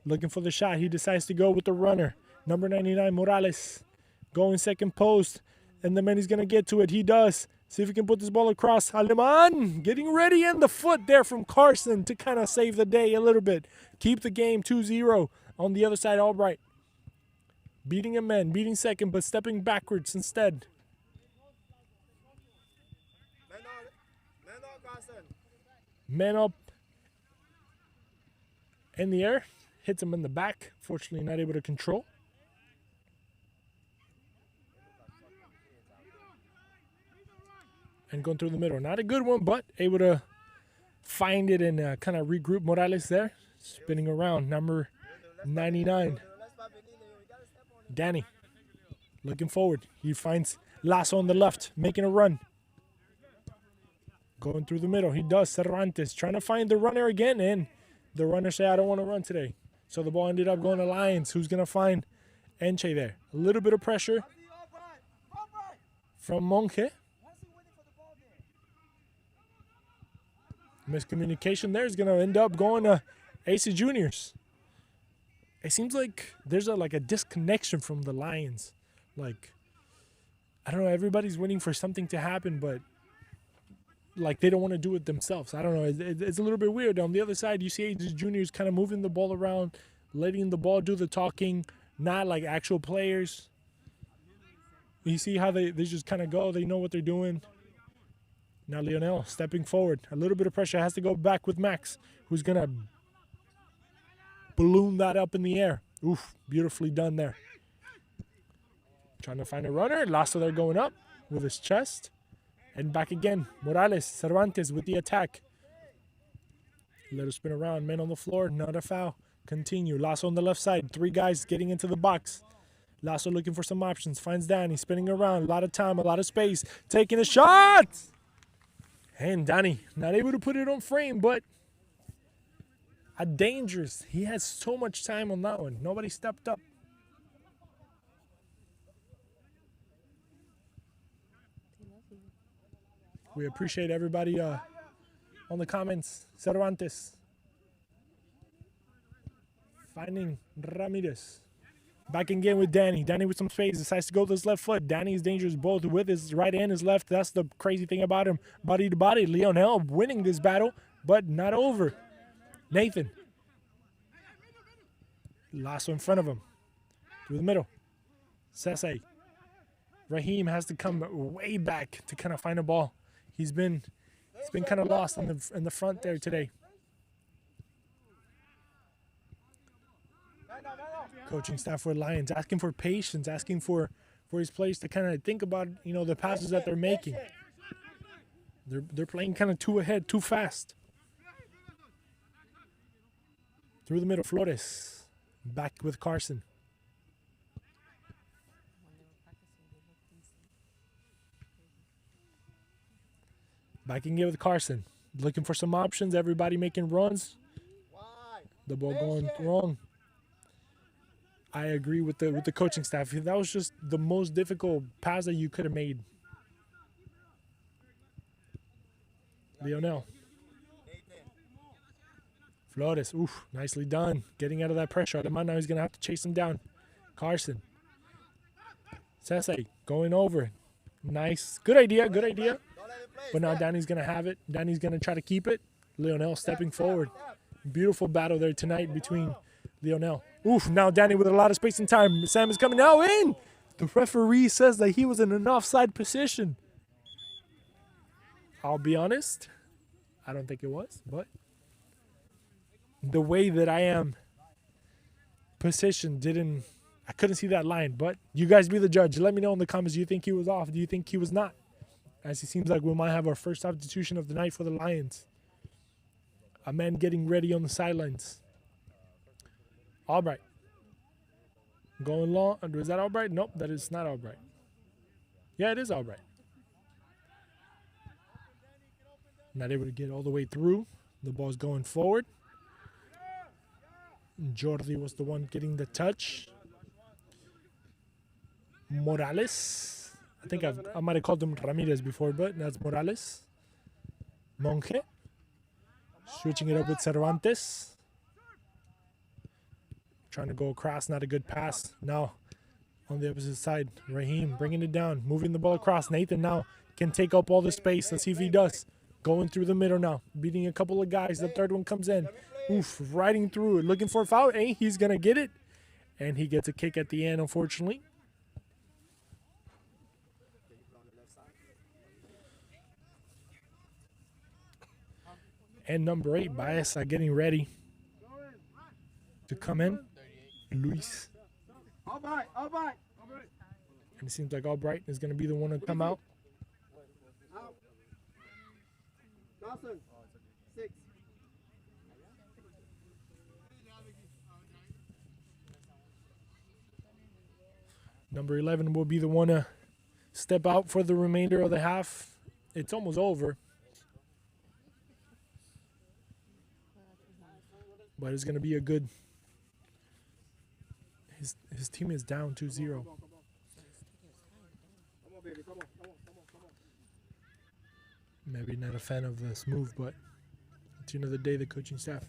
Looking for the shot. He decides to go with the runner. Number 99, Morales. Going second post. And the man is going to get to it. He does. See if he can put this ball across. Aleman getting ready. And the foot there from Carson to kind of save the day a little bit. Keep the game 2-0. On the other side, Albright. Beating a man. Beating second, but stepping backwards instead. Man up. In the air. Hits him in the back. Fortunately, not able to control. And going through the middle. Not a good one, but able to find it and kind of regroup Morales there. Spinning around. Number 99. Danny. Looking forward. He finds Lasso on the left. Making a run. Going through the middle. He does. Cervantes trying to find the runner again. And the runner say, I don't want to run today. So the ball ended up going to Lions. Who's going to find Enche there? A little bit of pressure from Monge. Miscommunication there is going to end up going to AC Juniors. It seems like there's a disconnection from the Lions. Like, I don't know, everybody's waiting for something to happen, but like they don't want to do it themselves. I don't know. It's a little bit weird. On the other side, you see AC Juniors kind of moving the ball around, letting the ball do the talking, not like actual players. You see how they just kind of go. They know what they're doing. Now Lionel stepping forward. A little bit of pressure. Has to go back with Max, who's going to balloon that up in the air. Oof, beautifully done there. Trying to find a runner. Lasso there going up with his chest. And back again. Morales, Cervantes with the attack. Let us spin around. Men on the floor. Not a foul. Continue. Lasso on the left side. 3 guys getting into the box. Lasso looking for some options. Finds Danny. Spinning around. A lot of time. A lot of space. Taking a shot. And Danny not able to put it on frame, but a dangerous. He has so much time on that one. Nobody stepped up. We appreciate everybody on the comments. Cervantes. Finding Ramirez. Back again with Danny. Danny with some space. Decides to go with his left foot. Danny is dangerous both with his right and his left. That's the crazy thing about him. Body to body. Lionel winning this battle, but not over. Nathan. Lasso in front of him. Through the middle. Sese. Raheem has to come way back to kind of find a ball. He's been kind of lost in the front there today. Coaching staff for Lions asking for patience, asking for his players to kind of think about, the passes that they're making. They're playing kind of too ahead, too fast. Through the middle, Flores. Back with Carson. Back again with Carson. Looking for some options. Everybody making runs. The ball going wrong. I agree with the coaching staff. That was just the most difficult pass that you could have made. Lionel. Flores. Oof, nicely done. Getting out of that pressure. Alemán now he's going to have to chase him down. Carson. Sese going over. Nice. Good idea, good idea. But now Danny's going to have it. Danny's going to try to keep it. Lionel stepping forward. Beautiful battle there tonight between Lionel. Oof, now Danny with a lot of space and time. Sam is coming now in. The referee says that he was in an offside position. I'll be honest. I don't think it was, but the way that I am positioned I couldn't see that line, but you guys be the judge. Let me know in the comments. Do you think he was off? Do you think he was not? As it seems like we might have our first substitution of the night for the Lions. A man getting ready on the sidelines. Albright. Going long. Is that Albright? Nope, that is not Albright. Yeah, it is Albright. Not able to get all the way through. The ball's going forward. Jordi was the one getting the touch. Morales. I think I might have called him Ramirez before, but that's Morales. Monge. Switching it up with Cervantes. Trying to go across, not a good pass. Now on the opposite side, Raheem bringing it down, moving the ball across. Nathan now can take up all the space. Let's see if he does. Going through the middle now, beating a couple of guys. The third one comes in. Oof, riding through it, looking for a foul. Hey, he's going to get it. And he gets a kick at the end, unfortunately. And number 8, Baeza getting ready to come in. Luis. Albright. And it seems like Albright is going to be the one to come out. Dawson. 6. Number 11 will be the one to step out for the remainder of the half. It's almost over. But it's going to be a good... His team is down 2-0. Maybe not a fan of this move, but Tune of the day, the coaching staff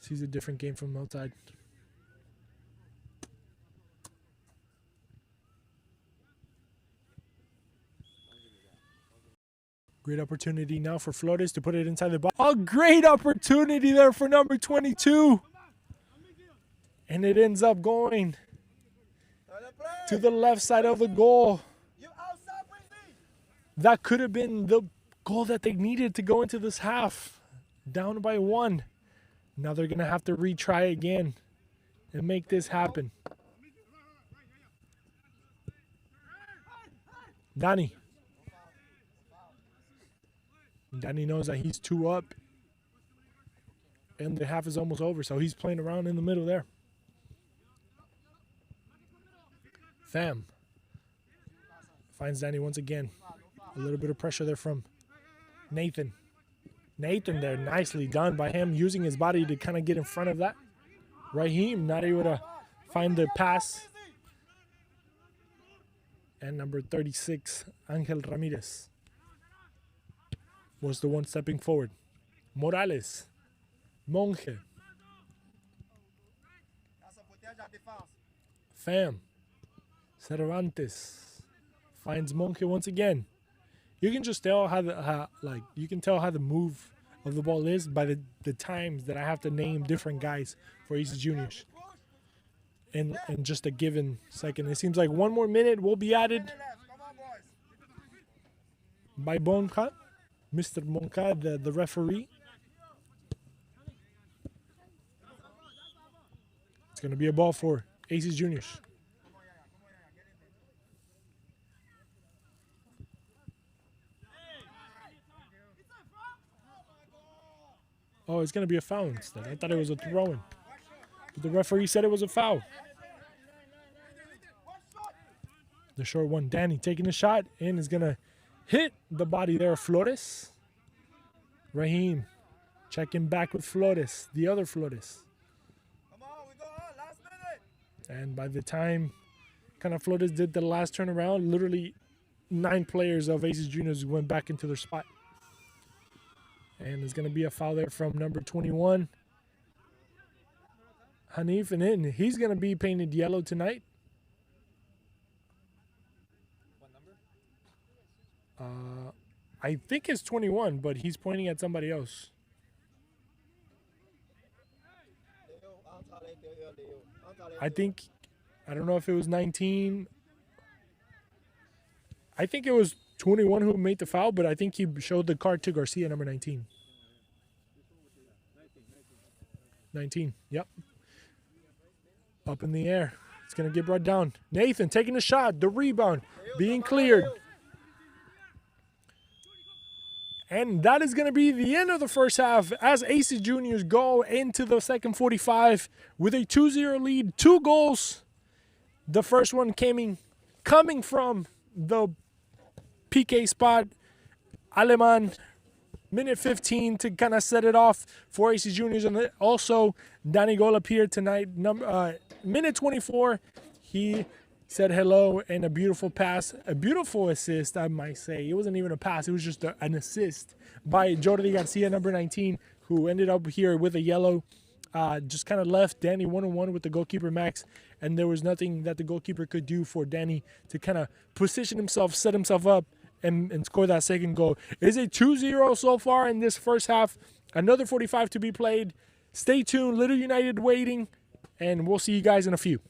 sees a different game from outside. Great opportunity now for Flores to put it inside the box. A great opportunity there for number 22. And it ends up going to the left side of the goal. That could have been the goal that they needed to go into this half. Down by 1. Now they're going to have to retry again and make this happen. Danny knows that he's 2 up. And the half is almost over, so he's playing around in the middle there. Fam finds Danny once again. A little bit of pressure there from Nathan. Nathan there, nicely done by him, using his body to kind of get in front of that. Raheem not able to find the pass. And number 36, Angel Ramirez, was the one stepping forward. Morales, Monge, Fam, Cervantes finds Monge once again. You can just tell how the move of the ball is by the times that I have to name different guys for AC Juniors. In just a given second. It seems like 1 more minute will be added by Bonca, Mr. Bonca, the referee. It's going to be a ball for AC Juniors. Oh, it's going to be a foul instead. I thought it was a throw-in. But the referee said it was a foul. The short one, Danny taking a shot and is going to hit the body there of Flores. Raheem checking back with Flores, the other Flores. And by the time kind of Flores did the last turnaround, literally 9 players of Aces Juniors went back into their spot. And there's going to be a foul there from number 21, Hanif, and then he's going to be painted yellow tonight. What number? I think it's 21, but he's pointing at somebody else. I don't know if it was 19. I think it was 21 who made the foul, but I think he showed the card to Garcia, number 19. 19, yep. Up in the air. It's going to get brought down. Nathan taking the shot, the rebound, being cleared. And that is going to be the end of the first half as AC Juniors go into the second 45 with a 2-0 lead, 2 goals. The first one coming from the PK spot. Aleman, minute 15 to kind of set it off for AC Juniors. And also, Danny Gol appeared tonight. Minute 24, he said hello and a beautiful pass, a beautiful assist, I might say. It wasn't even a pass. It was just an assist by Jordi Garcia, number 19, who ended up here with a yellow. Just kind of left Danny one-on-one with the goalkeeper, Max, and there was nothing that the goalkeeper could do for Danny to kind of position himself, set himself up, and score that second goal. It is a 2-0 so far in this first half. Another 45 to be played. Stay tuned. Little United waiting, and we'll see you guys in a few.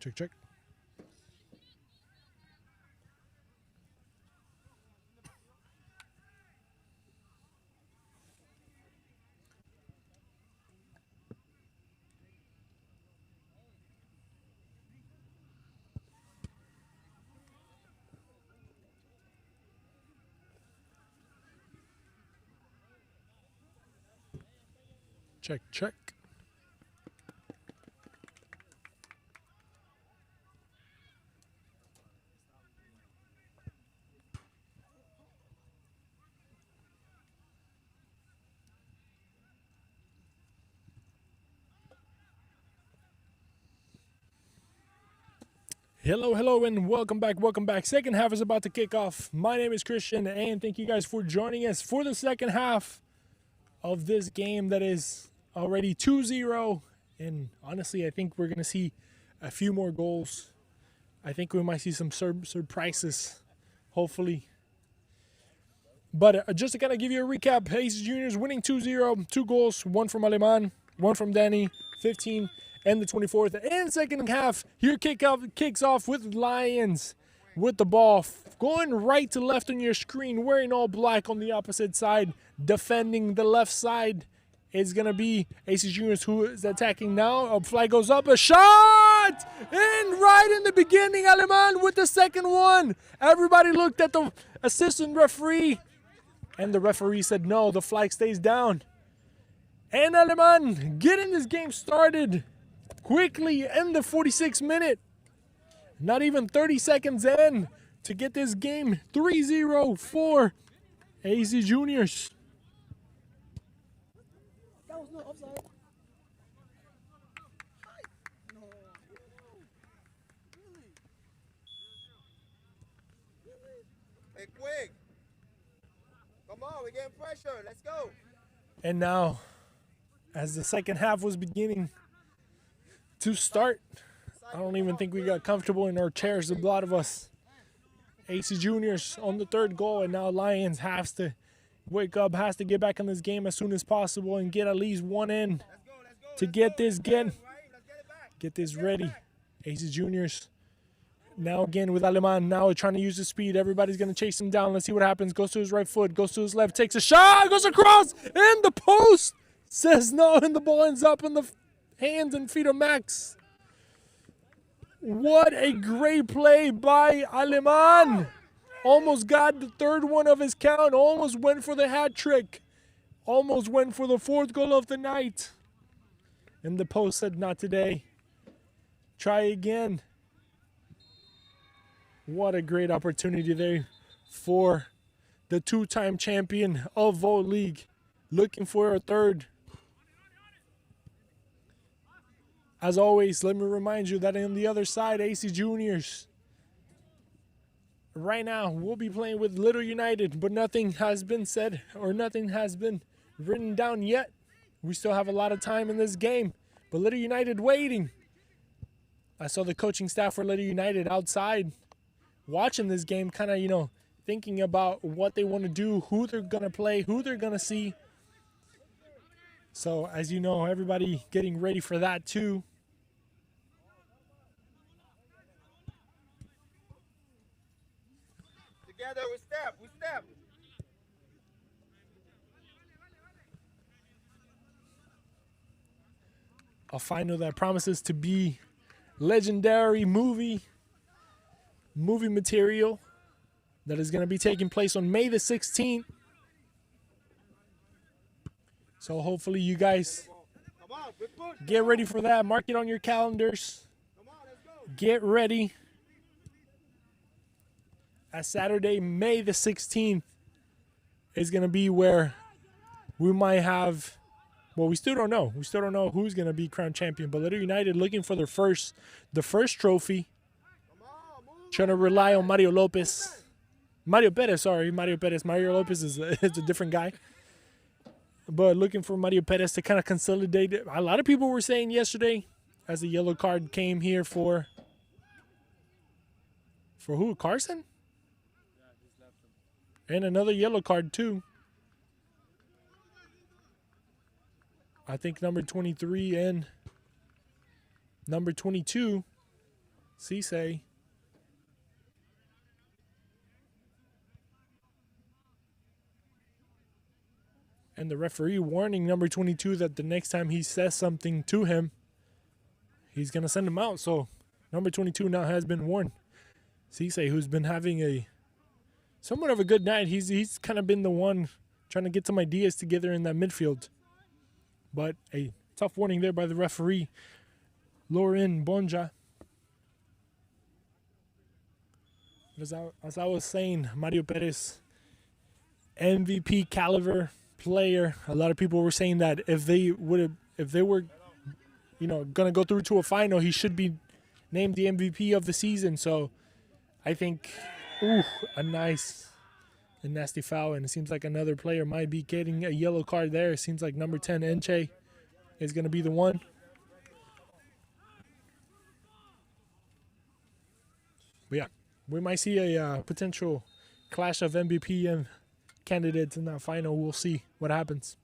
Check, check. Check, check. Hello, hello, and welcome back. Welcome back. Second half is about to kick off. My name is Christian, and thank you guys for joining us for the second half of this game that is already 2-0. And honestly, I think we're going to see a few more goals. I think we might see some surprises, hopefully. But just to kind of give you a recap, Aces Juniors winning 2-0, 2 goals, one from Aleman, one from Danny, 15 and the 24th. And second half, here kicks off with Lions with the ball, going right to left on your screen, wearing all black on the opposite side, defending the left side. Is going to be Aces Juniors who is attacking now. A flag goes up, a shot! And right in the beginning, Aleman with the second one. Everybody looked at the assistant referee, and the referee said no, the flag stays down. And Aleman getting this game started quickly in the 46th minute. Not even 30 seconds in to get this game 3-0 for AC Juniors. That was not offside. Hey, quick. Come on, we're getting pressure. Let's go. And now, as the second half was beginning to start, I don't even think we got comfortable in our chairs, a lot of us. AC Juniors on the third goal, and now Lions has to wake up, has to get back in this game as soon as possible and get at least one in to get this ready. AC Juniors now again with Aleman, now trying to use the speed. Everybody's going to chase him down. Let's see what happens. Goes to his right foot, goes to his left, takes a shot, goes across, and the post says no, and the ball ends up in the hands and feet of Max. What a great play by Aleman. Almost got the third one of his count. Almost went for the hat trick. Almost went for the fourth goal of the night. And the post said not today. Try again. What a great opportunity there for the two-time champion of Volt League. Looking for a third. As always, let me remind you that on the other side, AC Juniors. Right now, we'll be playing with Little United, but nothing has been said or nothing has been written down yet. We still have a lot of time in this game, but Little United waiting. I saw the coaching staff for Little United outside watching this game, kind of, thinking about what they want to do, who they're going to play, who they're going to see. So, as you know, everybody getting ready for that too. Together, we step. A final that promises to be legendary movie material that is going to be taking place on May the 16th. So hopefully you guys get ready for that. Mark it on your calendars. Get ready. As Saturday, May the 16th is going to be where we might have, well, we still don't know. We still don't know who's going to be crowned champion. But Little United looking for the first trophy. Trying to rely on Mario Perez. Mario Lopez is a different guy. But looking for Mario Perez to kind of consolidate it. A lot of people were saying yesterday, as the yellow card came here for who? Carson? And another yellow card too. I think number 23 and number 22 Cisse. And the referee warning number 22 that the next time he says something to him, he's going to send him out. So number 22 now has been warned. Cisse, who's been having a somewhat of a good night. He's kind of been the one trying to get some ideas together in that midfield. But a tough warning there by the referee, Lauren Bonja. As I was saying, Mario Perez, MVP caliber player. A lot of people were saying that if they were, gonna go through to a final, he should be named the MVP of the season. So I think, a nasty foul, and it seems like another player might be getting a yellow card there. It seems like number 10, Enche, is gonna be the one. But yeah, we might see a potential clash of MVP and candidates in that final. We'll see what happens.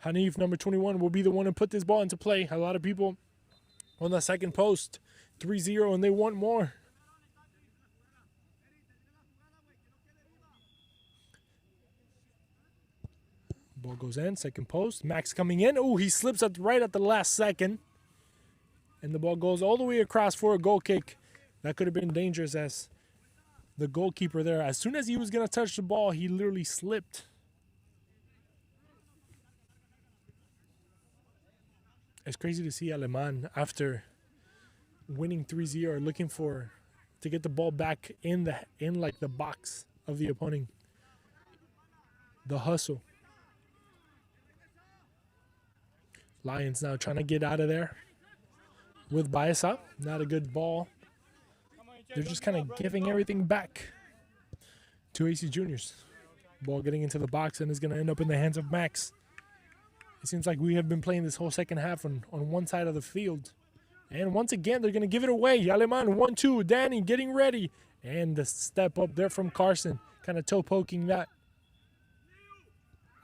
Hanif, number 21, will be the one to put this ball into play. A lot of people on the second post, 3-0, and they want more. Ball goes in, second post. Max coming in. Oh, he slips right at the last second. And the ball goes all the way across for a goal kick. That could have been dangerous, as the goalkeeper there, as soon as he was going to touch the ball, he literally slipped. It's crazy to see Aleman, after winning 3-0, looking to get the ball back in the box of the opponent. The hustle. Lions now trying to get out of there with Baeza. Not a good ball. They're just kind of giving everything back to AC Juniors. Ball getting into the box and is going to end up in the hands of Max. It seems like we have been playing this whole second half on one side of the field. And once again, they're going to give it away. Aleman, 1-2. Danny getting ready. And the step up there from Carson. Kind of toe poking that.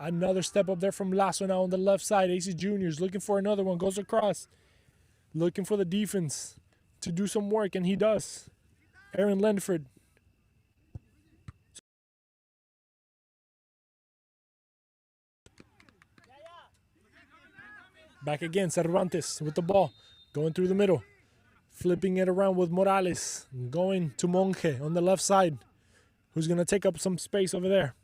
Another step up there from Lasso now on the left side. AC Juniors looking for another one. Goes across. Looking for the defense to do some work, and he does. Aaron Lenford. Back again, Cervantes with the ball. Going through the middle. Flipping it around with Morales. Going to Monge on the left side, who's going to take up some space over there.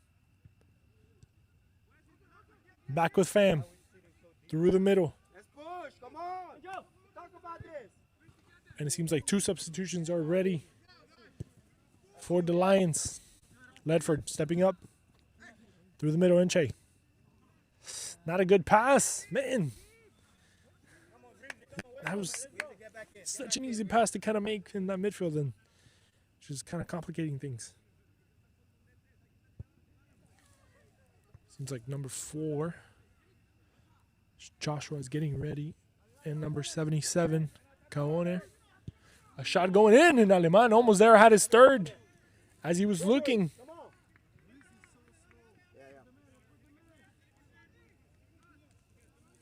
Back with Fam. Through the middle. Let's push. Come on. Talk about this. And it seems like 2 substitutions are ready for the Lions. Ledford stepping up. Through the middle, Enche. Not a good pass. Man. That was such an easy pass to kind of make in that midfield, and just kind of complicating things. Seems like number 4, Joshua, is getting ready. And number 77, Caone. A shot going in, and Aleman almost there, had his third as he was looking.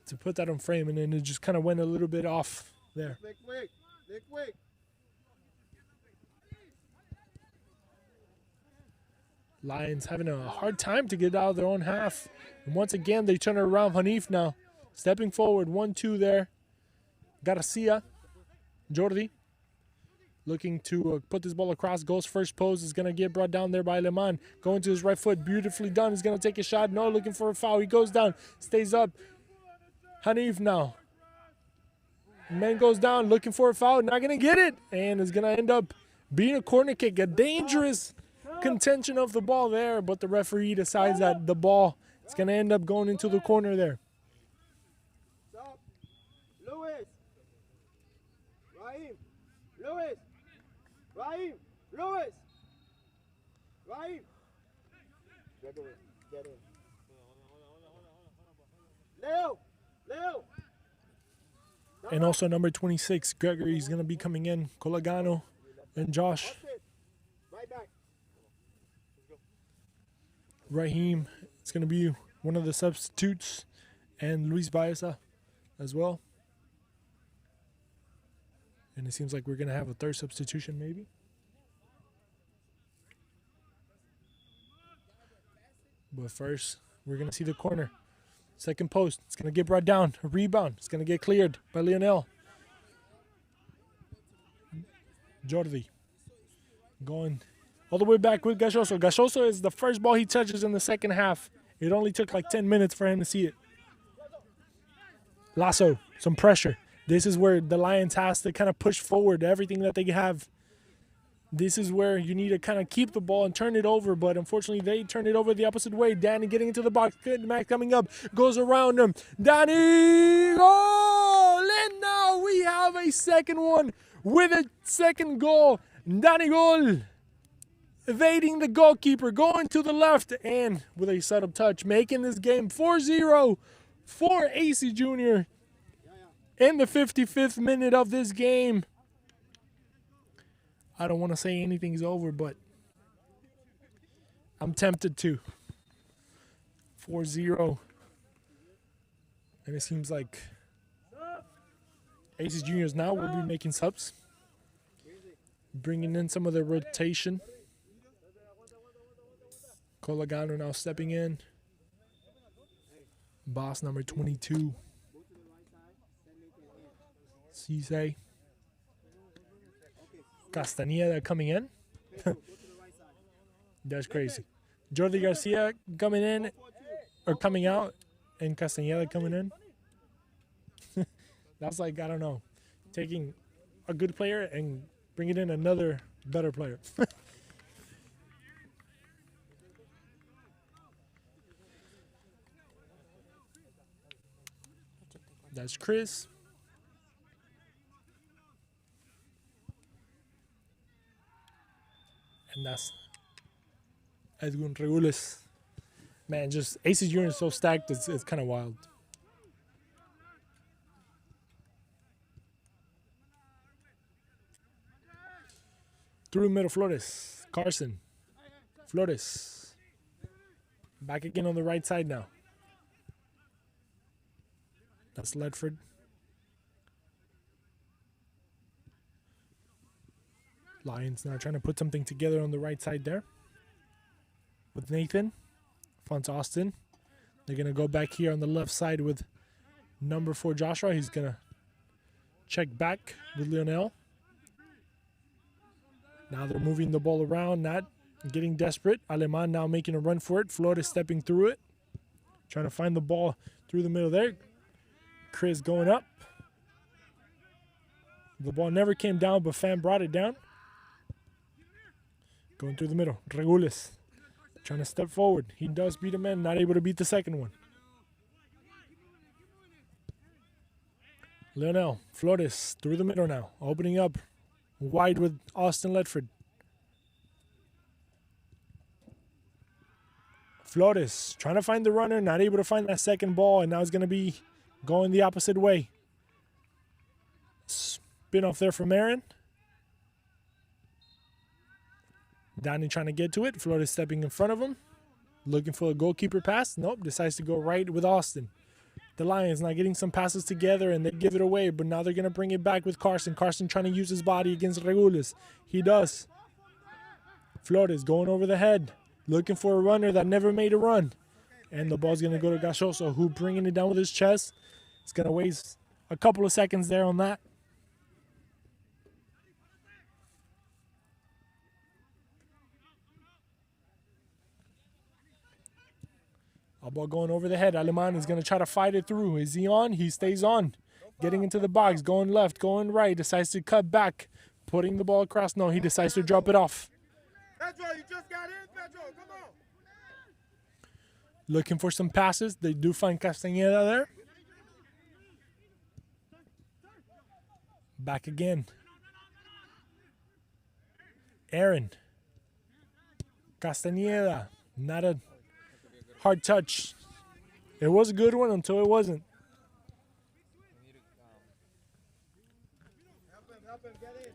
To put that on frame, and then it just kind of went a little bit off there. Quick. Lions having a hard time to get out of their own half. And once again, they turn it around. Hanif now stepping forward. 1-2 there. Garcia. Jordi. Looking to put this ball across. Goes first pose. Is going to get brought down there by Aleman. Going to his right foot. Beautifully done. He's going to take a shot. No, looking for a foul. He goes down. Stays up. Hanif now. Man goes down. Looking for a foul. Not going to get it. And is going to end up being a corner kick. A dangerous contention of the ball there, but the referee decides that the ball is going to end up going into the corner there. Stop. Lewis. Raheem. Lewis. Raheem. Lewis. Raheem. Get in. Leo. And also number 26, Gregory, is going to be coming in. Colagano and Josh. Right back. Raheem, it's going to be one of the substitutes. and Luis Baeza as well. And it seems like we're going to have a third substitution maybe. But first, we're going to see the corner. Second post. It's going to get brought down. A rebound. It's going to get cleared by Lionel. Jordi going all the way back with Gachoso. Gachoso is the first ball he touches in the second half. It only took like 10 minutes for him to see it. Lasso, some pressure. This is where the Lions has to kind of push forward everything that they have. This is where you need to kind of keep the ball and turn it over, but unfortunately they turn it over the opposite way. Danny getting into the box. Good, Mac coming up, goes around him. Danny, goal! And now we have a second one with a second goal. Danny goal, evading the goalkeeper, going to the left, and with a setup touch, making this game 4-0 for AC Junior in the 55th minute of this game. I don't want to say anything's over, but I'm tempted to. 4-0. And it seems like AC Juniors now will be making subs. Bringing in some of the rotation. Colagano now stepping in. Boss number 22. Cisse. Castaneda coming in. That's crazy. Jordi Garcia coming in or coming out, and Castaneda coming in. That's like, I don't know, taking a good player and bringing in another better player. That's Chris. And that's Edwin Regules. Man, just AC Junior is so stacked, it's kind of wild. Through the middle, Flores. Carson. Flores. Back again on the right side now. That's Ledford. Lions now trying to put something together on the right side there. With Nathan. Fonz Austin. They're going to go back here on the left side with number 4 Joshua. He's going to check back with Lionel. Now they're moving the ball around, not getting desperate. Aleman now making a run for it. Flores stepping through it. Trying to find the ball through the middle there. Chris going up. The ball never came down, but Fan brought it down. Going through the middle. Regules trying to step forward. He does beat a man, not able to beat the second one. Lionel Flores through the middle now. Opening up wide with Austin Ledford. Flores trying to find the runner, not able to find that second ball, and now it's going to be going the opposite way. Spin off there from Aaron. Danny trying to get to it. Flores stepping in front of him. Looking for a goalkeeper pass. Nope, decides to go right with Austin. The Lions now getting some passes together, and they give it away, but now they're going to bring it back with Carson. Carson trying to use his body against Regules. He does. Flores going over the head. Looking for a runner that never made a run. And the ball's going to go to Gachoso, who bringing it down with his chest. It's going to waste a couple of seconds there on that. A ball going over the head. Aleman is going to try to fight it through. Is he on? He stays on. Getting into the box. Going left. Going right. Decides to cut back. Putting the ball across. No, he decides to drop it off. Pedro, you just got in, Pedro. Come on. Looking for some passes. They do find Castañeda there. Back again. Aaron. Castañeda. Not a hard touch. It was a good one until it wasn't.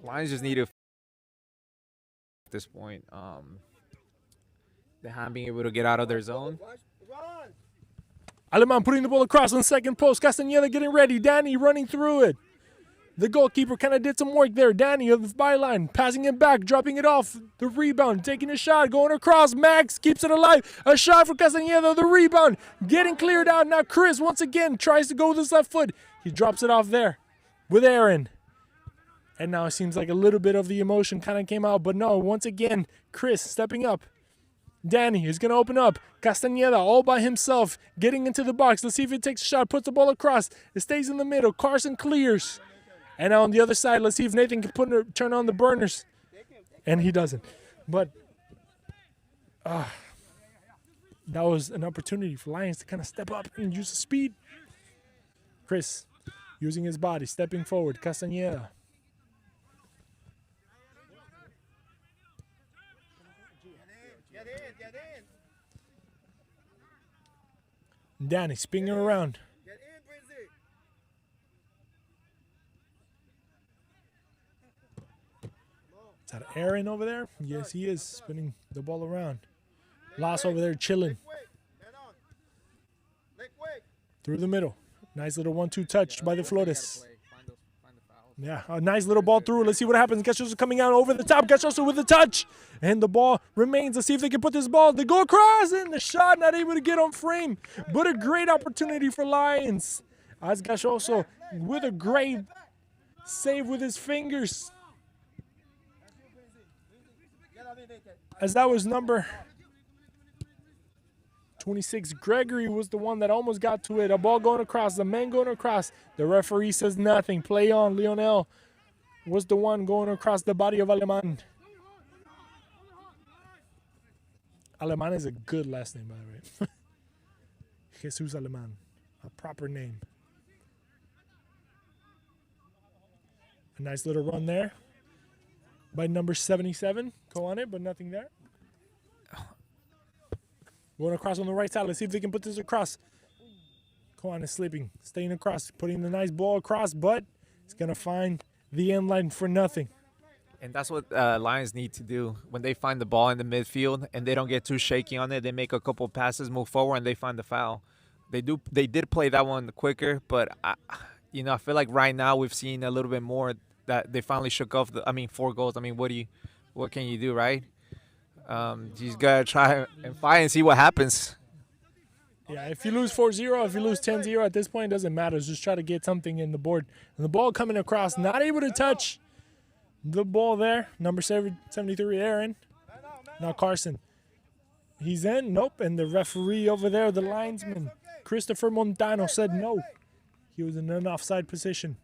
Lions just need to at this point. They haven't been able to get out of their zone. Run. Aleman putting the ball across on second post. Castañeda getting ready. Danny running through it. The goalkeeper kind of did some work there. Danny of the byline, passing it back, dropping it off. The rebound, taking a shot, going across. Max keeps it alive. A shot for Castañeda. The rebound, getting cleared out. Now Chris, once again, tries to go with his left foot. He drops it off there with Aaron. And now it seems like a little bit of the emotion kind of came out. But no, once again, Chris stepping up. Danny is going to open up. Castañeda all by himself, getting into the box. Let's see if he takes a shot, puts the ball across. It stays in the middle. Carson clears. And now on the other side, let's see if Nathan can turn on the burners. And he doesn't. But that was an opportunity for Lions to kind of step up and use the speed. Chris using his body, stepping forward. Castañeda. Get in. Danny spinning around. Get in, Brizzy. Is that Aaron over there? Yes, he is spinning the ball around. Loss over there chilling through the middle. Nice little 1-2 touch by the Flores. Yeah, a nice little ball through. Let's see what happens. Gachoso coming out over the top. Gachoso with the touch. And the ball remains. Let's see if they can put this ball. They go across and the shot not able to get on frame. But a great opportunity for Lions. As Gachoso with a great save with his fingers. As that was number 26, Gregory was the one that almost got to it. A ball going across, the man going across. The referee says nothing. Play on. Lionel was the one going across the body of Aleman. Aleman is a good last name, by the way. Jesus Aleman, a proper name. A nice little run there by number 77. Go on it, but nothing there. Going across on the right side. Let's see if they can put this across. Koan is sleeping, staying across, putting the nice ball across, but it's going to find the end line for nothing. And that's what Lions need to do. When they find the ball in the midfield and they don't get too shaky on it, they make a couple passes, move forward, and they find the foul. They did play that one quicker, but I feel like right now we've seen a little bit more that they finally shook off 4 goals. What can you do, right? You just gotta try and fight and see what happens. Yeah, if you lose 4-0, if you lose 10-0, at this point, it doesn't matter. Just try to get something in the board. And the ball coming across, not able to touch the ball there. Number 73, Aaron. Now Carson. He's in. Nope. And the referee over there, the linesman, Christopher Montano, said no. He was in an offside position.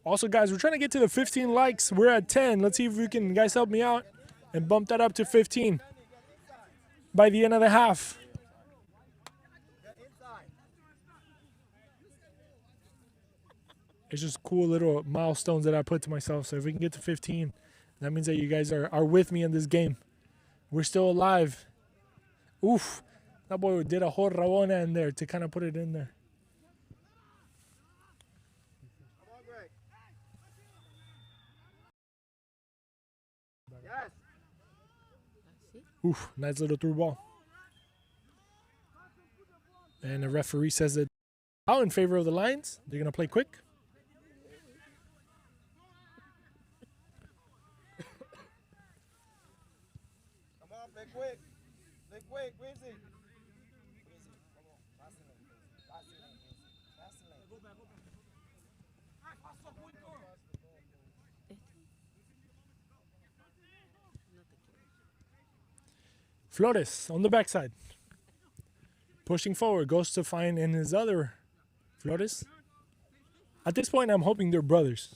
Also, guys, we're trying to get to the 15 likes. We're at 10. Let's see if we can, guys, help me out and bump that up to 15 by the end of the half. It's just cool little milestones that I put to myself. So if we can get to 15, that means that you guys are with me in this game. We're still alive. Oof. That boy did a whole rabona in there to kind of put it in there. Oof, nice little through ball. And the referee says that out in favor of the Lions. They're going to play quick. Come on, play quick. Play quick, Wizzy. Flores on the backside. Pushing forward, goes to find in his other Flores. At this point, I'm hoping they're brothers.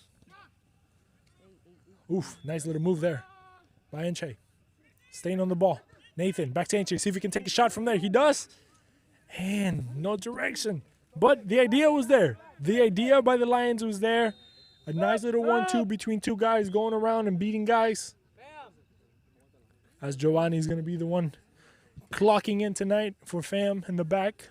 Oof, nice little move there by Enche. Staying on the ball. Nathan, back to Enche. See if he can take a shot from there. He does. And no direction. But the idea was there. The idea by the Lions was there. A nice little 1-2 between two guys going around and beating guys. As Giovanni's going to be the one clocking in tonight for FAM in the back.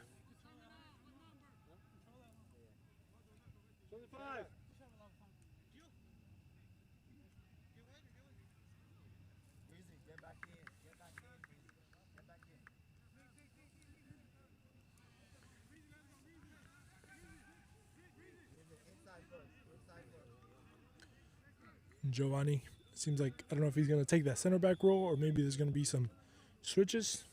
Giovanni seems like, I don't know if he's going to take that center back role or maybe there's going to be some switches.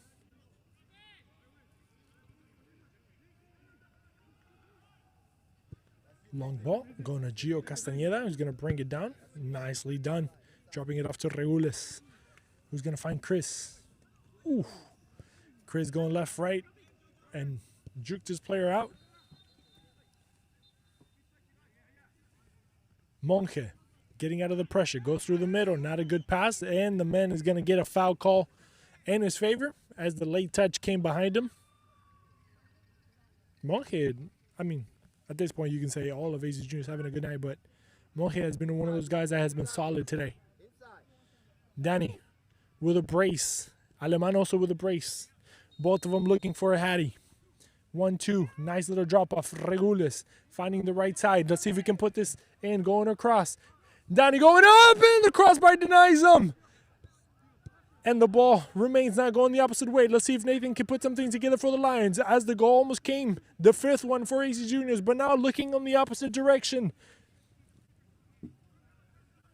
Long ball going to Gio Castañeda, who's going to bring it down. Nicely done. Dropping it off to Regules, who's going to find Chris. Ooh. Chris going left, right, and juked his player out. Monge getting out of the pressure, goes through the middle, not a good pass, and the man is going to get a foul call in his favor as the late touch came behind him. Monge, I mean, at this point you can say all of AC Junior is having a good night, but Monge has been one of those guys that has been solid today. Danny with a brace. Aleman also with a brace. Both of them looking for a hattie. 1-2. Nice little drop off. Regules finding the right side. Let's see if we can put this in. Going across. Danny going up, and the crossbar denies him. And the ball remains not going the opposite way. Let's see if Nathan can put something together for the Lions as the goal almost came. The fifth one for AC Juniors, but now looking on the opposite direction.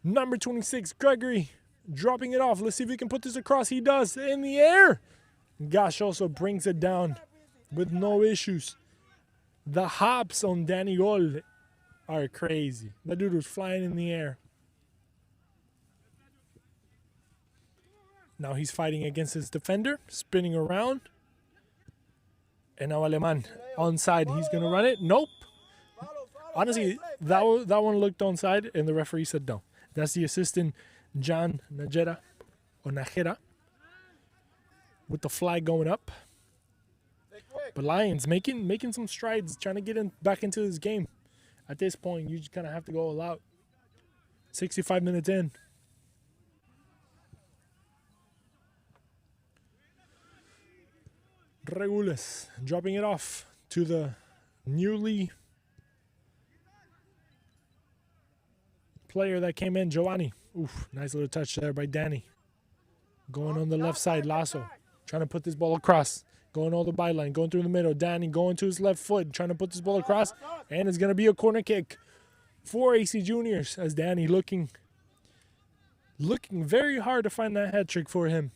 Number 26, Gregory, dropping it off. Let's see if we can put this across. He does. In the air. Gosh also brings it down with no issues. The hops on Danny Gol are crazy. That dude was flying in the air. Now he's fighting against his defender, spinning around. And now Aleman onside. He's going to run it. Nope. Honestly, that one looked onside, and the referee said no. That's the assistant, John Najera, or Najera, with the flag going up. But Lions making some strides, trying to get back into this game. At this point, you just kind of have to go all out. 65 minutes in. Regules dropping it off to the newly player that came in, Giovanni. Oof, nice little touch there by Danny. Going on the left side, Lasso. Trying to put this ball across. Going all the byline, going through the middle. Danny going to his left foot, trying to put this ball across. And it's going to be a corner kick for AC Juniors as Danny looking very hard to find that hat trick for him.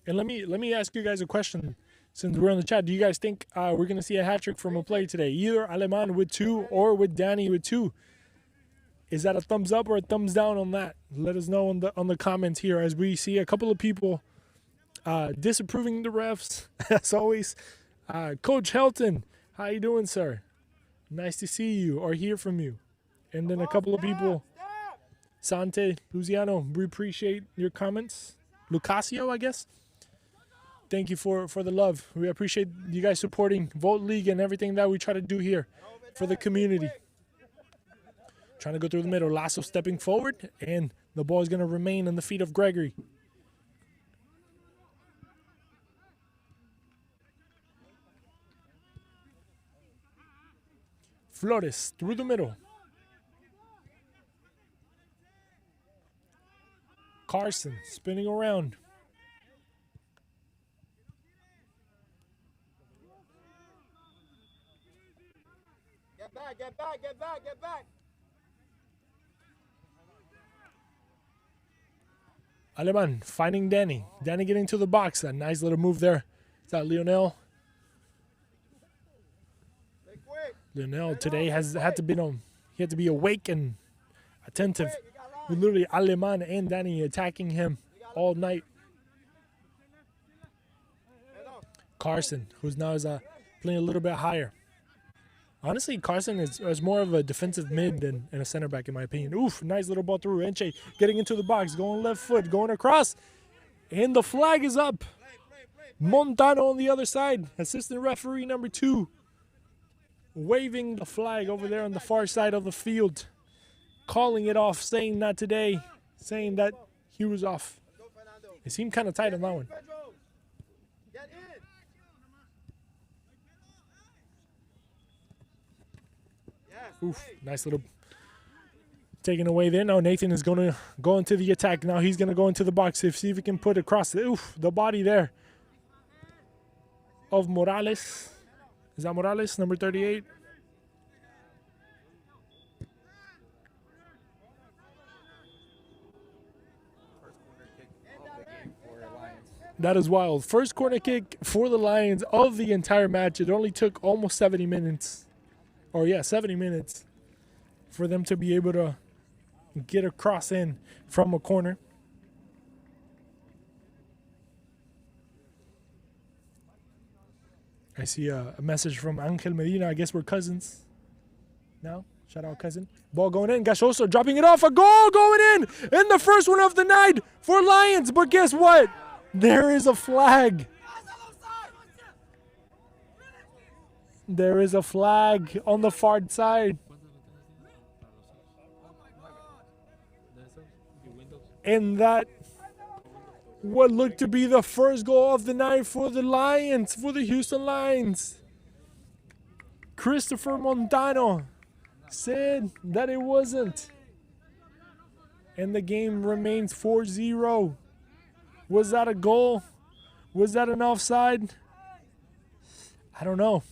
And let me ask you guys a question since we're on the chat. Do you guys think we're going to see a hat trick from a player today? Either Aleman with 2 or with Danny with 2. Is that a thumbs up or a thumbs down on that? Let us know on the comments here as we see a couple of people disapproving the refs. As always, Coach Helton, how you doing, sir? Nice to see you or hear from you. And then a couple of people, Sante, Luciano, we appreciate your comments. Lucasio, I guess. Thank you for the love. We appreciate you guys supporting Vote League and everything that we try to do here for the community. Trying to go through the middle. Lasso stepping forward, and the ball is going to remain in the feet of Gregory. Flores through the middle. Carson spinning around. Get back. Aleman finding Danny. Danny getting to the box. A nice little move there. Is that Lionel? Lionel today had to be awake and attentive. With literally Aleman and Danny attacking him all night. Carson, who's now playing a little bit higher. Honestly, Carson is more of a defensive mid than a center back, in my opinion. Oof, nice little ball through. Enche getting into the box, going left foot, going across. And the flag is up. Montano on the other side. Assistant referee number 2. Waving the flag over there on the far side of the field. Calling it off, saying not today. Saying that he was off. It seemed kind of tight on that one. Oof, nice little taken away there. Now Nathan is going to go into the attack. Now he's going to go into the box. See if he can put across the body there of Morales. Is that Morales, number 38? That is wild. First corner kick for the Lions of the entire match. It only took almost 70 minutes. 70 minutes for them to be able to get a cross in from a corner. I see a message from Angel Medina. I guess we're cousins now. Shout out, cousin. Ball going in. Gachoso dropping it off. A goal going in. And the first one of the night for Lions. But guess what? There is a flag. There is a flag on the far side. And that what looked to be the first goal of the night for the Lions, for the Houston Lions. Christopher Montano said that it wasn't. And the game remains 4-0. Was that a goal? Was that an offside? I don't know.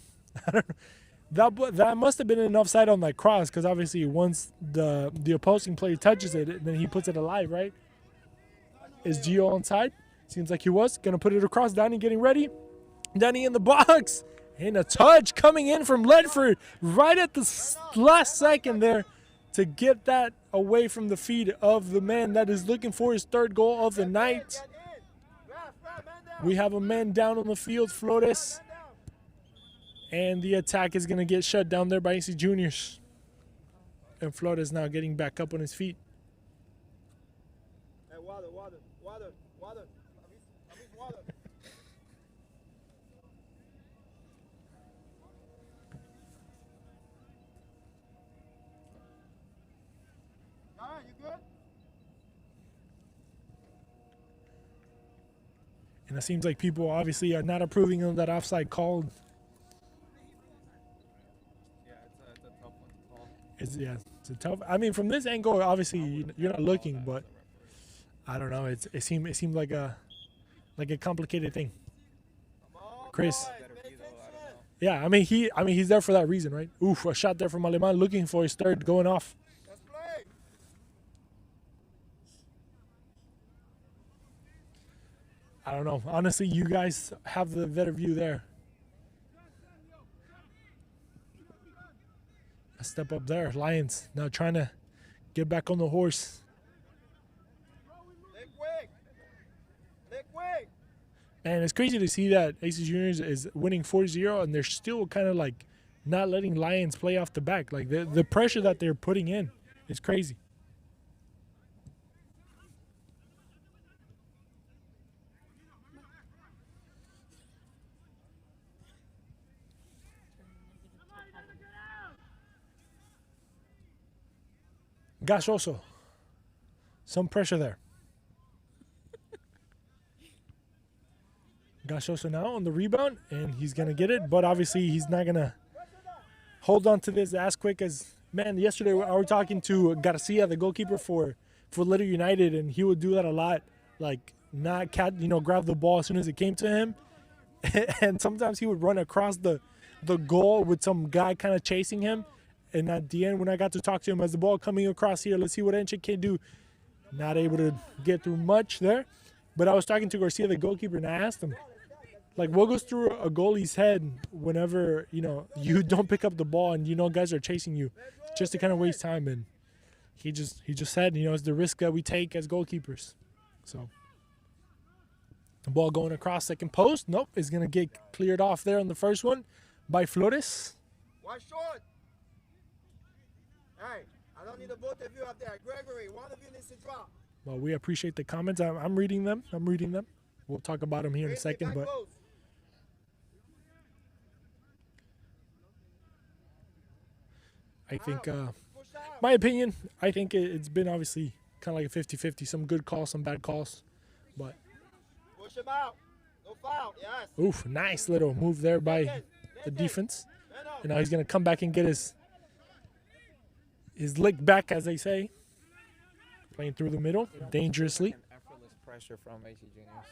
That must have been an offside on that cross, because obviously once the opposing player touches it, then he puts it alive, right? Is Gio onside? Seems like he was. Gonna put it across. Danny getting ready. Danny in the box. And a touch coming in from Ledford right at the last second there to get that away from the feet of the man that is looking for his third goal of the night. We have a man down on the field, Flores. And the attack is going to get shut down there by AC Juniors. And Flores now getting back up on his feet. Hey, water. Water. All right, you good? And it seems like people obviously are not approving of that offside call. It's a tough. I mean, from this angle, obviously you're not looking, but I don't know. It seemed like a complicated thing. Chris. Yeah, I mean he's there for that reason, right? Oof, a shot there from Aleman looking for his third, going off. Let's play. I don't know. Honestly, you guys have the better view there. A step up there. Lions now trying to get back on the horse. Make quick. And it's crazy to see that AC Juniors is winning 4-0 and they're still kind of like not letting Lions play off the back. Like the pressure that they're putting in is crazy. Gosh, also some pressure there. Gachoso now on the rebound, and he's going to get it, but obviously he's not going to hold on to this as quick as, man, yesterday I was talking to Garcia, the goalkeeper for Little United, and he would do that a lot, like not grab the ball as soon as it came to him, and sometimes he would run across the goal with some guy kind of chasing him, and at the end when I got to talk to him as the ball coming across here, let's see what Enche can do, not able to get through much there, but I was talking to Garcia, the goalkeeper, and I asked him, like, what goes through a goalie's head whenever, you don't pick up the ball and, guys are chasing you just to kind of waste time? And he just said, it's the risk that we take as goalkeepers. So the ball going across second post. Nope, it's going to get cleared off there on the first one by Flores. One short. Hey, I don't need the both of you up there. Gregory, one of you needs to drop. Well, we appreciate the comments. I'm reading them. We'll talk about them here in a second, but I think, my opinion, I think it's been obviously kind of like a 50-50. Some good calls, some bad calls, but push him out. No foul. Yes. oof, nice little move there by the defense. And now he's going to come back and get his lick back, as they say. Playing through the middle, dangerously. Effortless pressure from AC Juniors.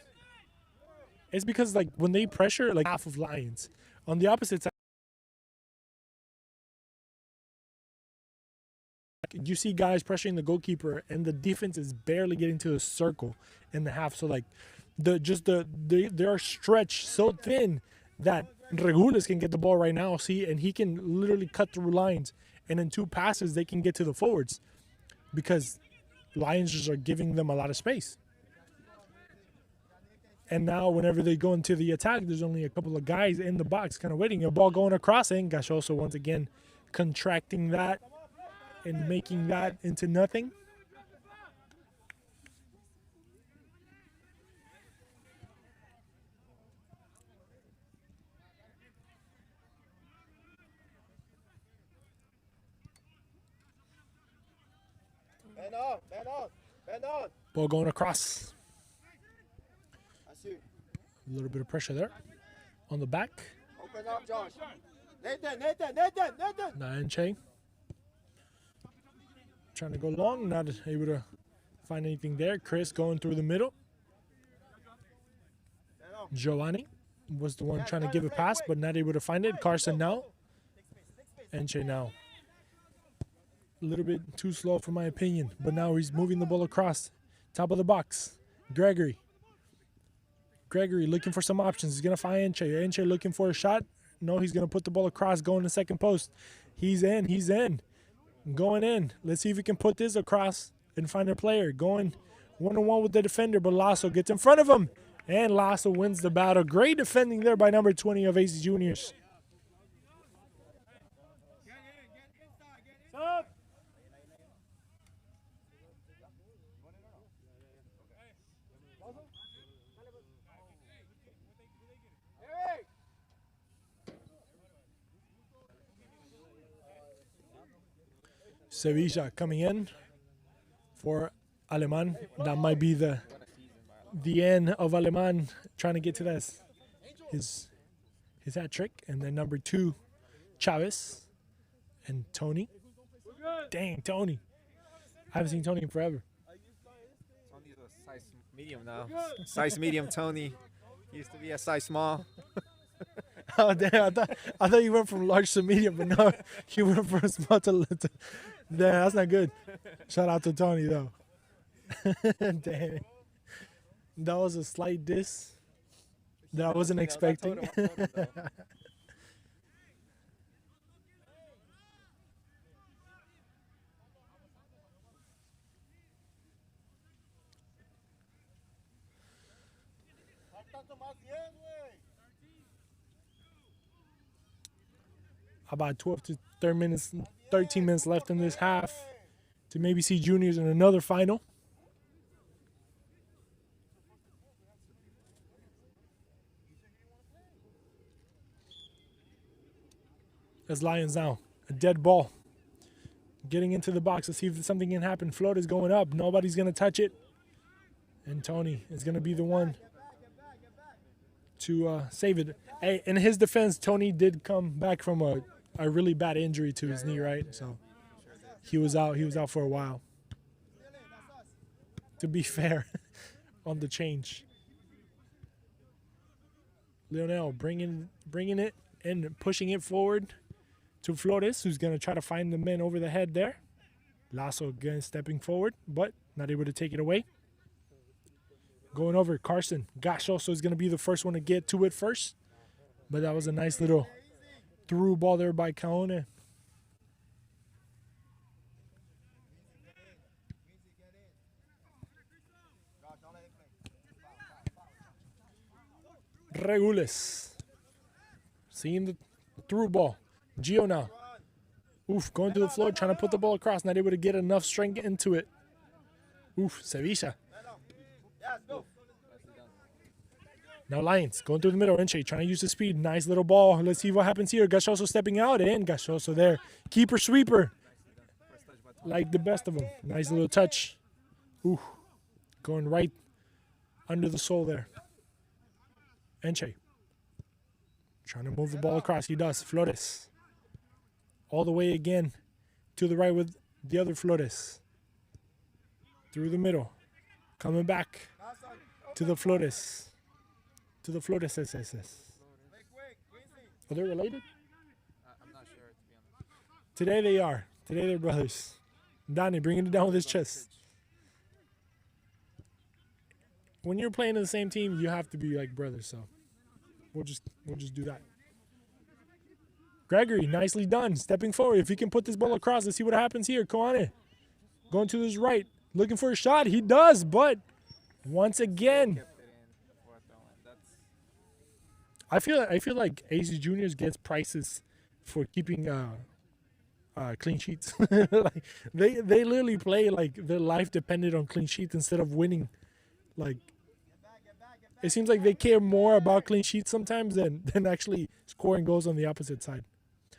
It's because, like, when they pressure, like, half of Lions. On the opposite side, you see guys pressuring the goalkeeper, and the defense is barely getting to a circle in the half. So, like, They are stretched so thin that Regules can get the ball right now, see, and he can literally cut through lines, and in 2 passes they can get to the forwards because Lions just are giving them a lot of space. And now whenever they go into the attack, there's only a couple of guys in the box kind of waiting. A ball going across, and Gachoso once again contracting that and making that into nothing. Bend on, bend on, bend on. Ball going across. That's you. A little bit of pressure there on the back. Open up, Josh. Nathan. Now Enche trying to go long, not able to find anything there. Chris going through the middle. Giovanni was the one trying to give a pass, but not able to find it. Carson now. Enche now. A little bit too slow for my opinion, but now he's moving the ball across. Top of the box. Gregory looking for some options. He's going to find Enche. Enche looking for a shot. No, he's going to put the ball across, going to second post. He's in. Going in. Let's see if he can put this across and find a player. Going one-on-one with the defender, but Lasso gets in front of him. And Lasso wins the battle. Great defending there by number 20 of AC Juniors. Sevilla coming in for Aleman. That might be the end of Aleman trying to get to that his hat trick. And then number 2, Chavez and Tony. Dang, Tony. I haven't seen Tony in forever. Tony's a size medium now. Size medium Tony. Used to be a size small. Oh, damn. I thought you went from large to medium, but no, you went from small to little. Damn, that's not good. Shout out to Tony, though. Damn. That was a slight diss that I wasn't expecting. About 12 to 13 minutes left in this half to maybe see juniors in another final. As Lions now, a dead ball. Getting into the box to see if something can happen. Float is going up. Nobody's going to touch it. And Tony is going to be the one to save it. Hey, in his defense, Tony did come back from a really bad injury to his knee, right? So he was out for a while. To be fair on the change. Leonel bringing it and pushing it forward to Flores, who's going to try to find the men over the head there. Lasso again stepping forward, but not able to take it away. Going over, Carson. Gachoso is going to be the first one to get to it first. But that was a nice little through ball there by Caone. Regules. Seeing the through ball. Gio now. Oof, going to the floor, trying to put the ball across. Not able to get enough strength into it. Oof, Sevilla. Now Lions going through the middle. Enche trying to use the speed. Nice little ball. Let's see what happens here. Gachoso stepping out, and Gachoso there. Keeper sweeper. Like the best of them. Nice little touch. Ooh, going right under the sole there. Enche trying to move the ball across. He does. Flores. All the way again to the right with the other Flores. Through the middle. Coming back to the Flores. To the Flores. Are they related? I'm not sure, to be honest. Today they are. Today they're brothers. Donnie bringing it down with his chest. when you're playing in the same team, you have to be like brothers. So we'll just do that. Gregory, nicely done, stepping forward. If he can put this ball across, let's see what happens here. Koane going to his right, looking for a shot. He does, but once again, I feel like AC Juniors gets prices for keeping clean sheets. Like they literally play like their life depended on clean sheets instead of winning. Like it seems like they care more about clean sheets sometimes than actually scoring goals on the opposite side.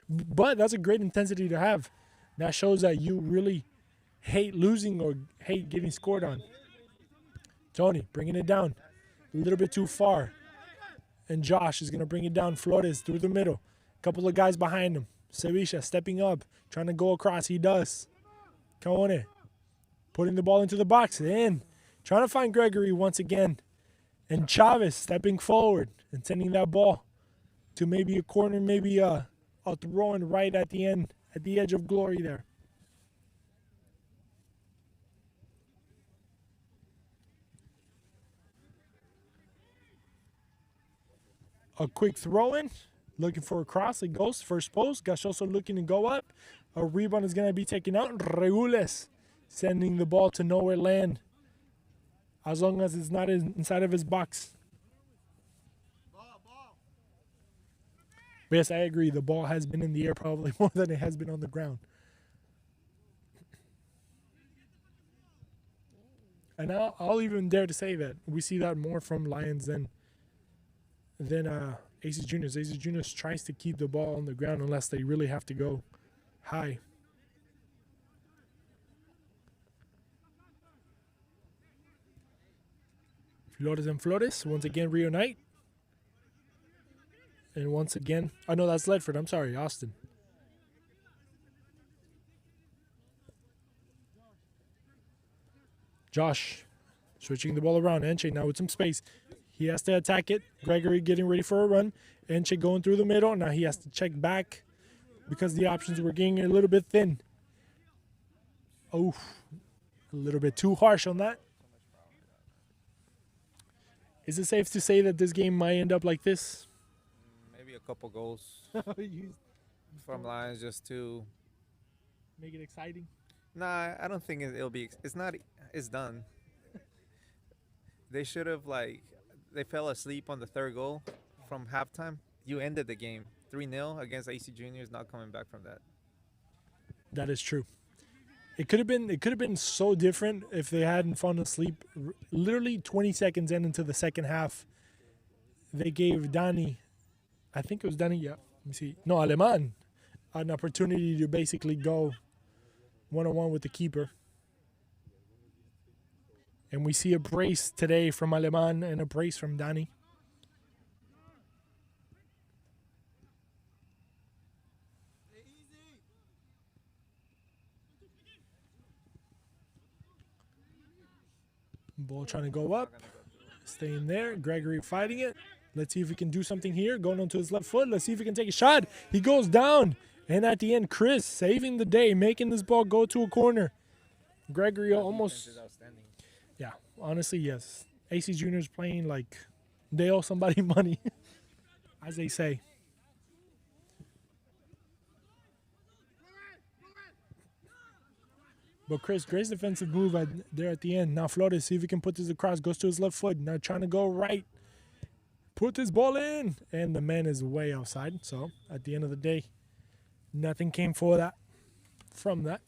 But that's a great intensity to have. That shows that you really hate losing or hate getting scored on. Tony bringing it down a little bit too far. And Josh is going to bring it down. Flores through the middle. A couple of guys behind him. Sevisha stepping up, trying to go across. He does. Kaone putting the ball into the box. In. Trying to find Gregory once again. And Chavez stepping forward and sending that ball to maybe a corner, maybe a throw in right at the end, at the edge of glory there. A quick throw in, looking for a cross. It goes first post. Gachoso looking to go up. A rebound is going to be taken out. Regules sending the ball to nowhere land, as long as it's not inside of his box. But yes, I agree. The ball has been in the air probably more than it has been on the ground. And I'll even dare to say that we see that more from Lions than AC Juniors. AC Juniors tries to keep the ball on the ground unless they really have to go high. Flores and Flores once again reunite. And once again, oh no, that's Ledford. I'm sorry, Austin. Josh switching the ball around. Enche now with some space. He has to attack it. Gregory getting ready for a run. Enche going through the middle. Now he has to check back because the options were getting a little bit thin. Oh, a little bit too harsh on that. Is it safe to say that this game might end up like this? Maybe a couple goals from Lions just to Make it exciting. Nah, I don't think it'll be. It's not. It's done. They should have they fell asleep on the third goal from halftime. You ended the game 3-0 against AC Juniors. Not coming back from that. That is true. It could have been so different if they hadn't fallen asleep. Literally 20 seconds into the second half, they gave Danny, I think it was Danny, yeah. Let me see. No, Aleman, an opportunity to basically go one-on-one with the keeper. And we see a brace today from Aleman and a brace from Danny. Ball trying to go up. Staying there. Gregory fighting it. Let's see if he can do something here. Going onto his left foot. Let's see if he can take a shot. He goes down. And at the end, Chris saving the day, making this ball go to a corner. Gregory almost... Yeah, honestly, yes. AC Juniors playing like they owe somebody money, as they say. But Chris, great defensive move there at the end. Now Flores, see if he can put this across. Goes to his left foot. Now trying to go right. Put this ball in. And the man is way outside. So at the end of the day, nothing came from that.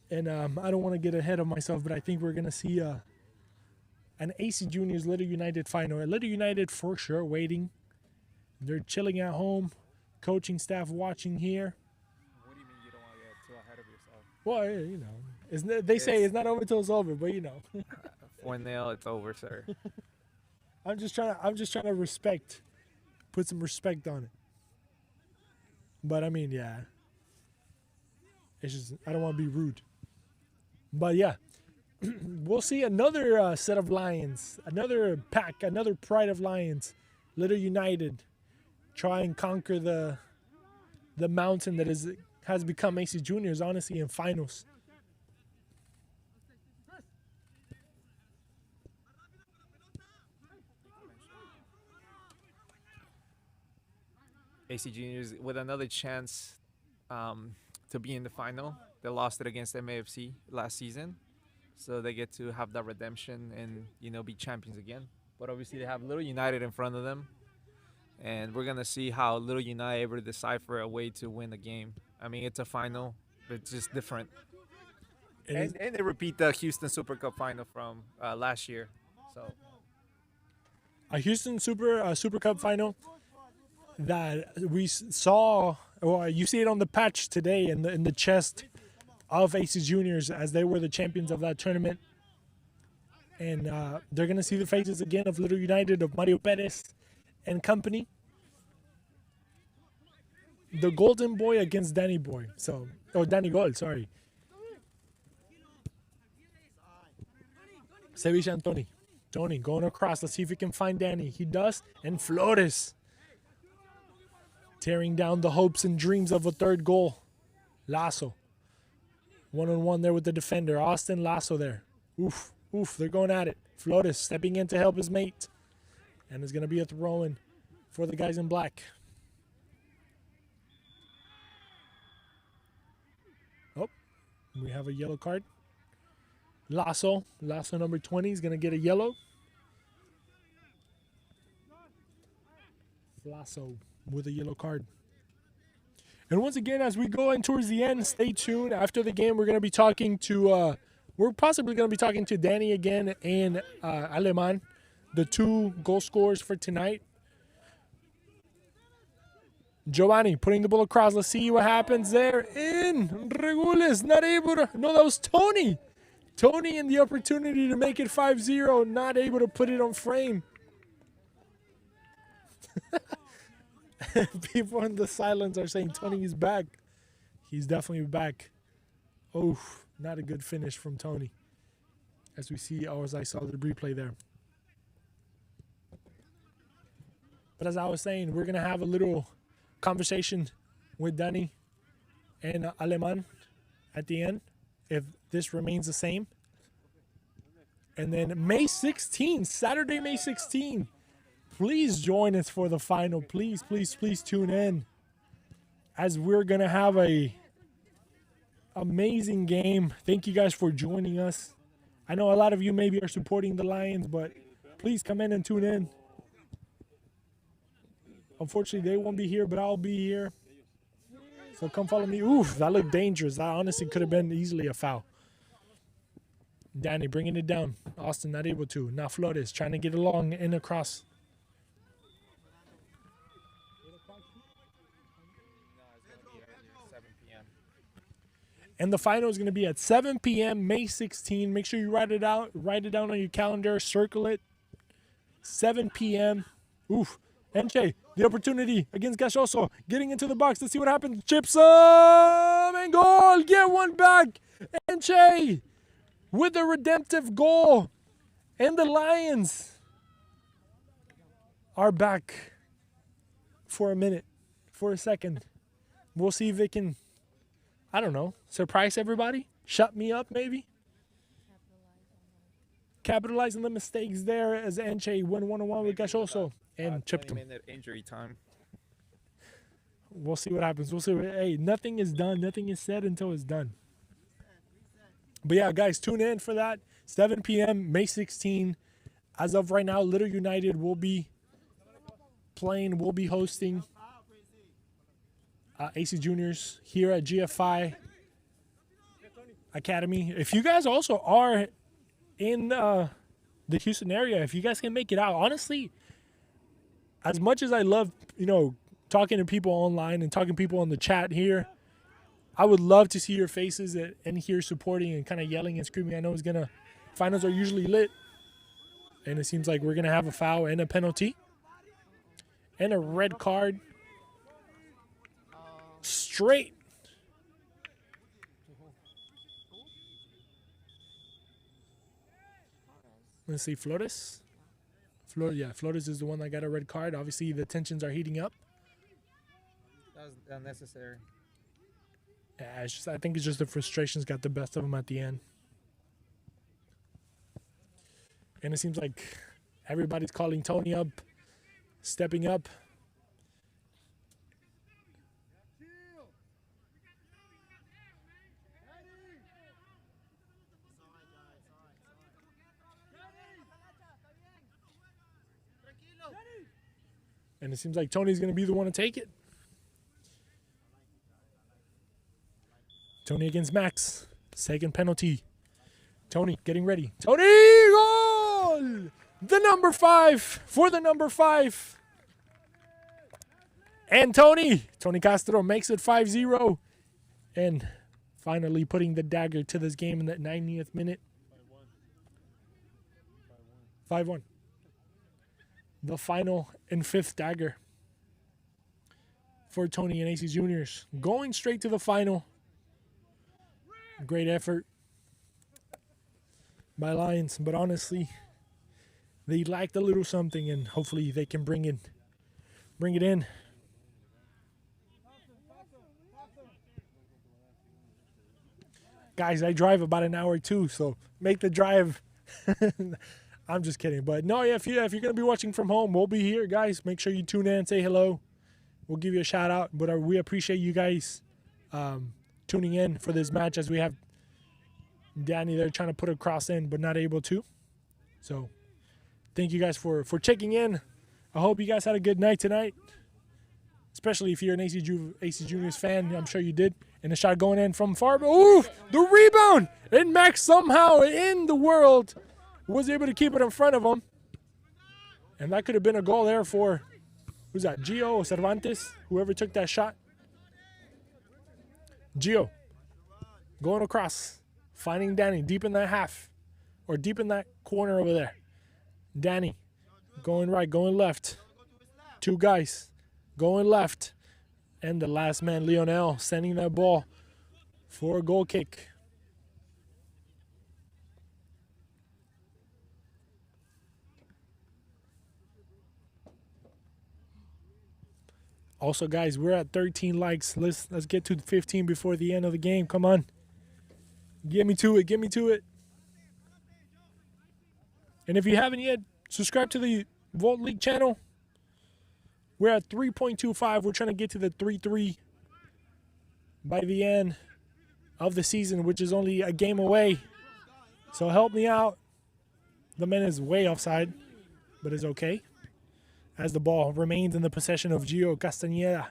And I don't want to get ahead of myself, but I think we're going to see an AC Juniors Little United final. A Little United for sure waiting. They're chilling at home. Coaching staff watching here. What do you mean you don't want to get too ahead of yourself? Well, you know, they say it's not over till it's over, but you know. 1-0, it's over, sir. I'm just trying to put some respect on it. But I mean, yeah. It's just I don't want to be rude. But yeah, we'll see another set of Lions, another pack, another pride of Lions, Little United, try and conquer the mountain that has become AC Juniors, honestly, in finals. AC Juniors with another chance to be in the final. They lost it against MAFC last season, so they get to have that redemption and be champions again. But obviously they have Little United in front of them, and we're gonna see how Little United able to decipher a way to win the game. I mean, it's a final, but it's just different. And they repeat the Houston Super Cup final from last year. So a Houston Super Cup final that we saw, or you see it on the patch today in the chest of AC Juniors as they were the champions of that tournament. And they're going to see the faces again of Little United, of Mario Perez and company. The Golden Boy against Danny Boy. Danny Gold, sorry. Sevilla and Tony. Tony going across. Let's see if he can find Danny. He does. And Flores tearing down the hopes and dreams of a third goal. Lasso. One-on-one there with the defender. Austin Lasso there. Oof. They're going at it. Flores stepping in to help his mate. And it's going to be a throw-in for the guys in black. Oh, we have a yellow card. Lasso number 20 is going to get a yellow. Lasso with a yellow card. And once again, as we go in towards the end, stay tuned. After the game, we're going to be talking to, Danny again and Aleman, the two goal scorers for tonight. Giovanni putting the ball across. Let's see what happens there. In Regules, not able to. No, that was Tony. Tony in the opportunity to make it 5-0, not able to put it on frame. People in the silence are saying Tony is back. He's definitely back. Oh, not a good finish from Tony. As we see, as I saw the replay there. But as I was saying, we're going to have a little conversation with Danny and Aleman at the end, if this remains the same. And then May 16, Saturday, May 16, please join us for the final. Please tune in, as we're going to have a amazing game. Thank you guys for joining us. I know a lot of you maybe are supporting the Lions, but please come in and tune in. Unfortunately, they won't be here, but I'll be here. So come follow me. Oof, that looked dangerous. That honestly could have been easily a foul. Danny bringing it down. Austin not able to. Now Flores trying to get along and across. And the final is going to be at 7 p.m. May 16. Make sure you write it down on your calendar. Circle it. 7 p.m. Oof. Enche, the opportunity against Gachoso. Getting into the box. Let's see what happens. Chips up and goal. Get one back. Enche with a redemptive goal. And the Lions are back for a minute, for a second. We'll see if they can, I don't know, surprise everybody? Shut me up, maybe? Capitalize on the mistakes there as Enche went one-on-one with Gachoso and chipped him. 20-minute injury time. We'll see what happens. Hey, nothing is done. Nothing is said until it's done. But yeah, guys, tune in for that. 7 p.m., May 16. As of right now, Little United will be playing, will be hosting AC Juniors here at GFI Academy. If you guys also are in the Houston area, if you guys can make it out, honestly, as much as I love, talking to people online and talking to people on the chat here, I would love to see your faces and here supporting and kind of yelling and screaming. I know finals are usually lit, and it seems like we're going to have a foul and a penalty and a red card straight. Let's see, Flores. Flores is the one that got a red card. Obviously, the tensions are heating up. That was unnecessary. Yeah, I think it's just the frustrations got the best of them at the end. And it seems like everybody's calling Tony up, stepping up. And it seems like Tony's going to be the one to take it. Tony against Max. Second penalty. Tony getting ready. Tony, goal! The number 5 for the number 5. And Tony Castro makes it 5-0. And finally putting the dagger to this game in that 90th minute. 5-1. The final and 5th dagger for Tony and AC Juniors. Going straight to the final. Great effort by Lions, but honestly, they lacked a little something, and hopefully they can bring it in. Guys, I drive about an hour too, so make the drive. I'm just kidding, but no, yeah, if you're gonna be watching from home, we'll be here, guys. Make sure you tune in, say hello. We'll give you a shout out, but we appreciate you guys tuning in for this match, as we have Danny there trying to put a cross in, but not able to. So thank you guys for checking in. I hope you guys had a good night tonight, especially if you're an AC Juniors fan. I'm sure you did. And a shot going in from far. Ooh, the rebound! And Max somehow in the world was able to keep it in front of him. And that could have been a goal there for, who's that, Gio or Cervantes? Whoever took that shot. Gio going across, finding Danny deep in that half, or deep in that corner over there. Danny going right, going left. 2 guys going left. And the last man, Lionel, sending that ball for a goal kick. Also, guys, we're at 13 likes. Let's get to 15 before the end of the game. Come on. Get me to it. Get me to it. And if you haven't yet, subscribe to the Volt League channel. We're at 3.25. We're trying to get to the 3.3 by the end of the season, which is only a game away. So help me out. The man is way offside, but it's okay, as the ball remains in the possession of Gio Castañeda.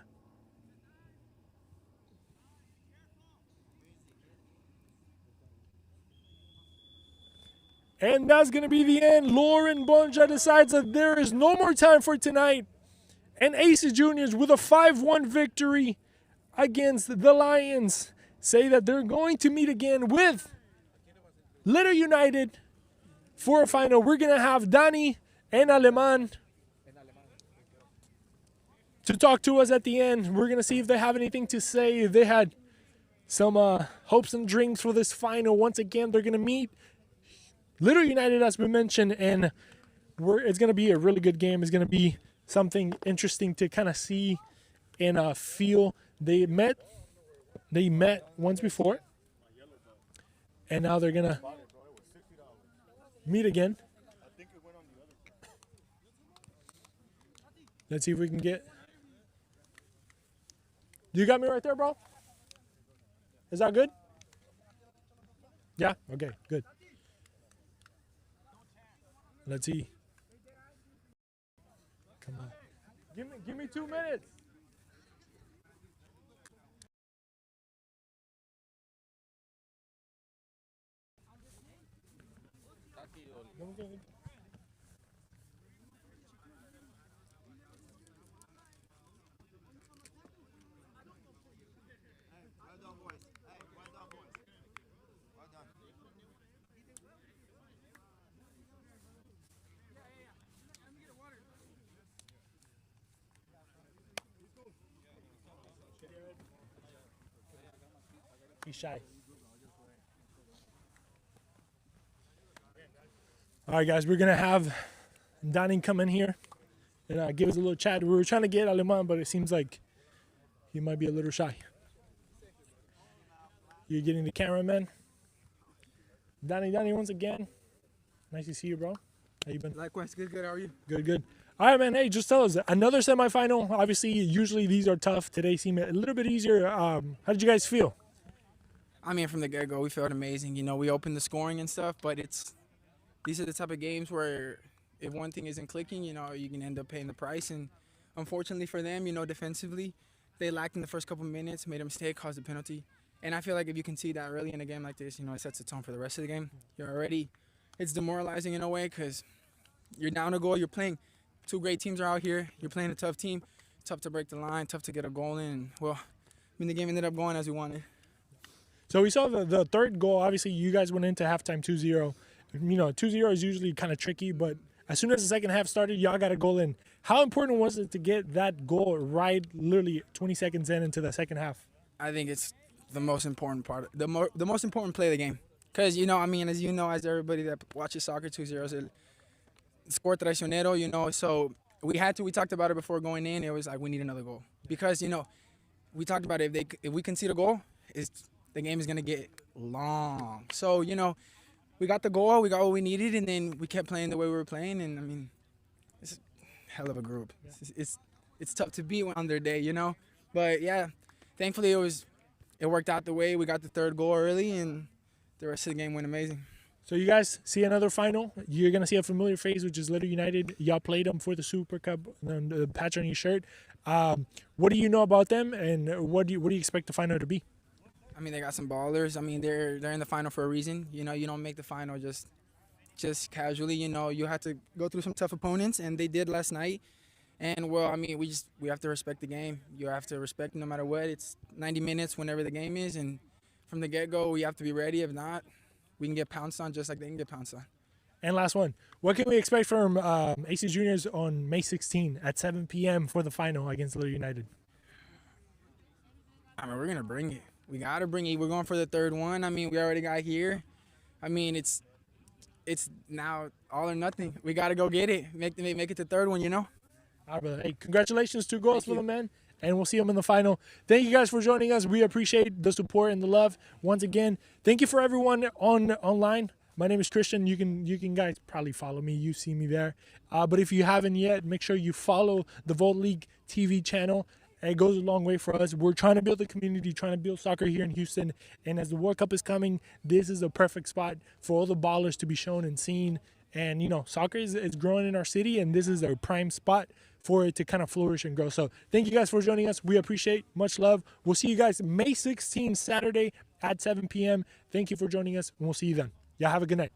And that's going to be the end. Lauren Bonja decides that there is no more time for tonight. And AC Juniors, with a 5-1 victory against the Lions, say that they're going to meet again with Little United for a final. We're going to have Danny and Aleman to talk to us at the end. We're going to see if they have anything to say. If they had some hopes and dreams for this final. Once again, they're going to meet Little United, as we mentioned, and it's going to be a really good game. It's going to be something interesting to kind of see and feel. They met once before, and now they're going to meet again. Let's see if we can get... You got me right there, bro? Is that good? Yeah? Okay, good. Let's see. Come on. Give me 2 minutes. He's shy. All right, guys, we're going to have Danny come in here and give us a little chat. We were trying to get Aleman, but it seems like he might be a little shy. You're getting the cameraman. Danny, once again, nice to see you, bro. How you been? Likewise, good. How are you? Good. All right, man. Hey, just tell us, another semifinal. Obviously, usually these are tough. Today seemed a little bit easier. How did you guys feel? I mean, from the get-go, we felt amazing. You know, we opened the scoring and stuff, but these are the type of games where if one thing isn't clicking, you know, you can end up paying the price. And Unfortunately for them, defensively, they lacked in the first couple minutes, made a mistake, caused a penalty. And I feel like if you can see that early in a game like this, it sets the tone for the rest of the game. It's demoralizing in a way because you're down a goal. You're playing, two great teams are out here. You're playing a tough team. Tough to break the line, tough to get a goal in. And, well, the game ended up going as we wanted. So we saw the third goal. Obviously, you guys went into halftime 2-0. 2-0 is usually kind of tricky, but as soon as the second half started, y'all got a goal in. How important was it to get that goal right literally 20 seconds into the second half? I think it's the most important part, the most important play of the game. Because, as everybody that watches soccer, 2-0 is el score traicionero, so we talked about it before going in. It was like we need another goal. Because, we talked about it, if we concede a goal, the game is going to get long. So, we got the goal, we got what we needed, and then we kept playing the way we were playing. And, it's a hell of a group. Yeah. It's tough to beat on their day, But, yeah, thankfully it worked out the way. We got the third goal early, and the rest of the game went amazing. So you guys see another final. You're going to see a familiar face, which is Little United. Y'all played them for the Super Cup, the patch on your shirt. What do you know about them, and what do you expect the final to be? They got some ballers. They're in the final for a reason. You don't make the final just casually. You have to go through some tough opponents, and they did last night. And, well, we have to respect the game. You have to respect no matter what. It's 90 minutes whenever the game is, and from the get-go, we have to be ready. If not, we can get pounced on just like they can get pounced on. And last one, what can we expect from AC Juniors on May 16 at 7 p.m. for the final against Little United? We're going to bring it. We got to bring it. We're going for the third one. We already got here. It's now all or nothing. We got to go get it. Make it the third one, All right, brother. Hey, congratulations, 2 goals for the man. And we'll see them in the final. Thank you guys for joining us. We appreciate the support and the love. Once again, thank you for everyone online. My name is Christian. You can guys probably follow me. You see me there. But if you haven't yet, make sure you follow the Volt League TV channel. It goes a long way for us. We're trying to build a community, trying to build soccer here in Houston. And as the World Cup is coming, this is a perfect spot for all the ballers to be shown and seen. And, soccer is growing in our city, and this is a prime spot for it to kind of flourish and grow. So thank you guys for joining us. We appreciate. Much love. We'll see you guys May 16th, Saturday at 7 p.m. Thank you for joining us, and we'll see you then. Y'all have a good night.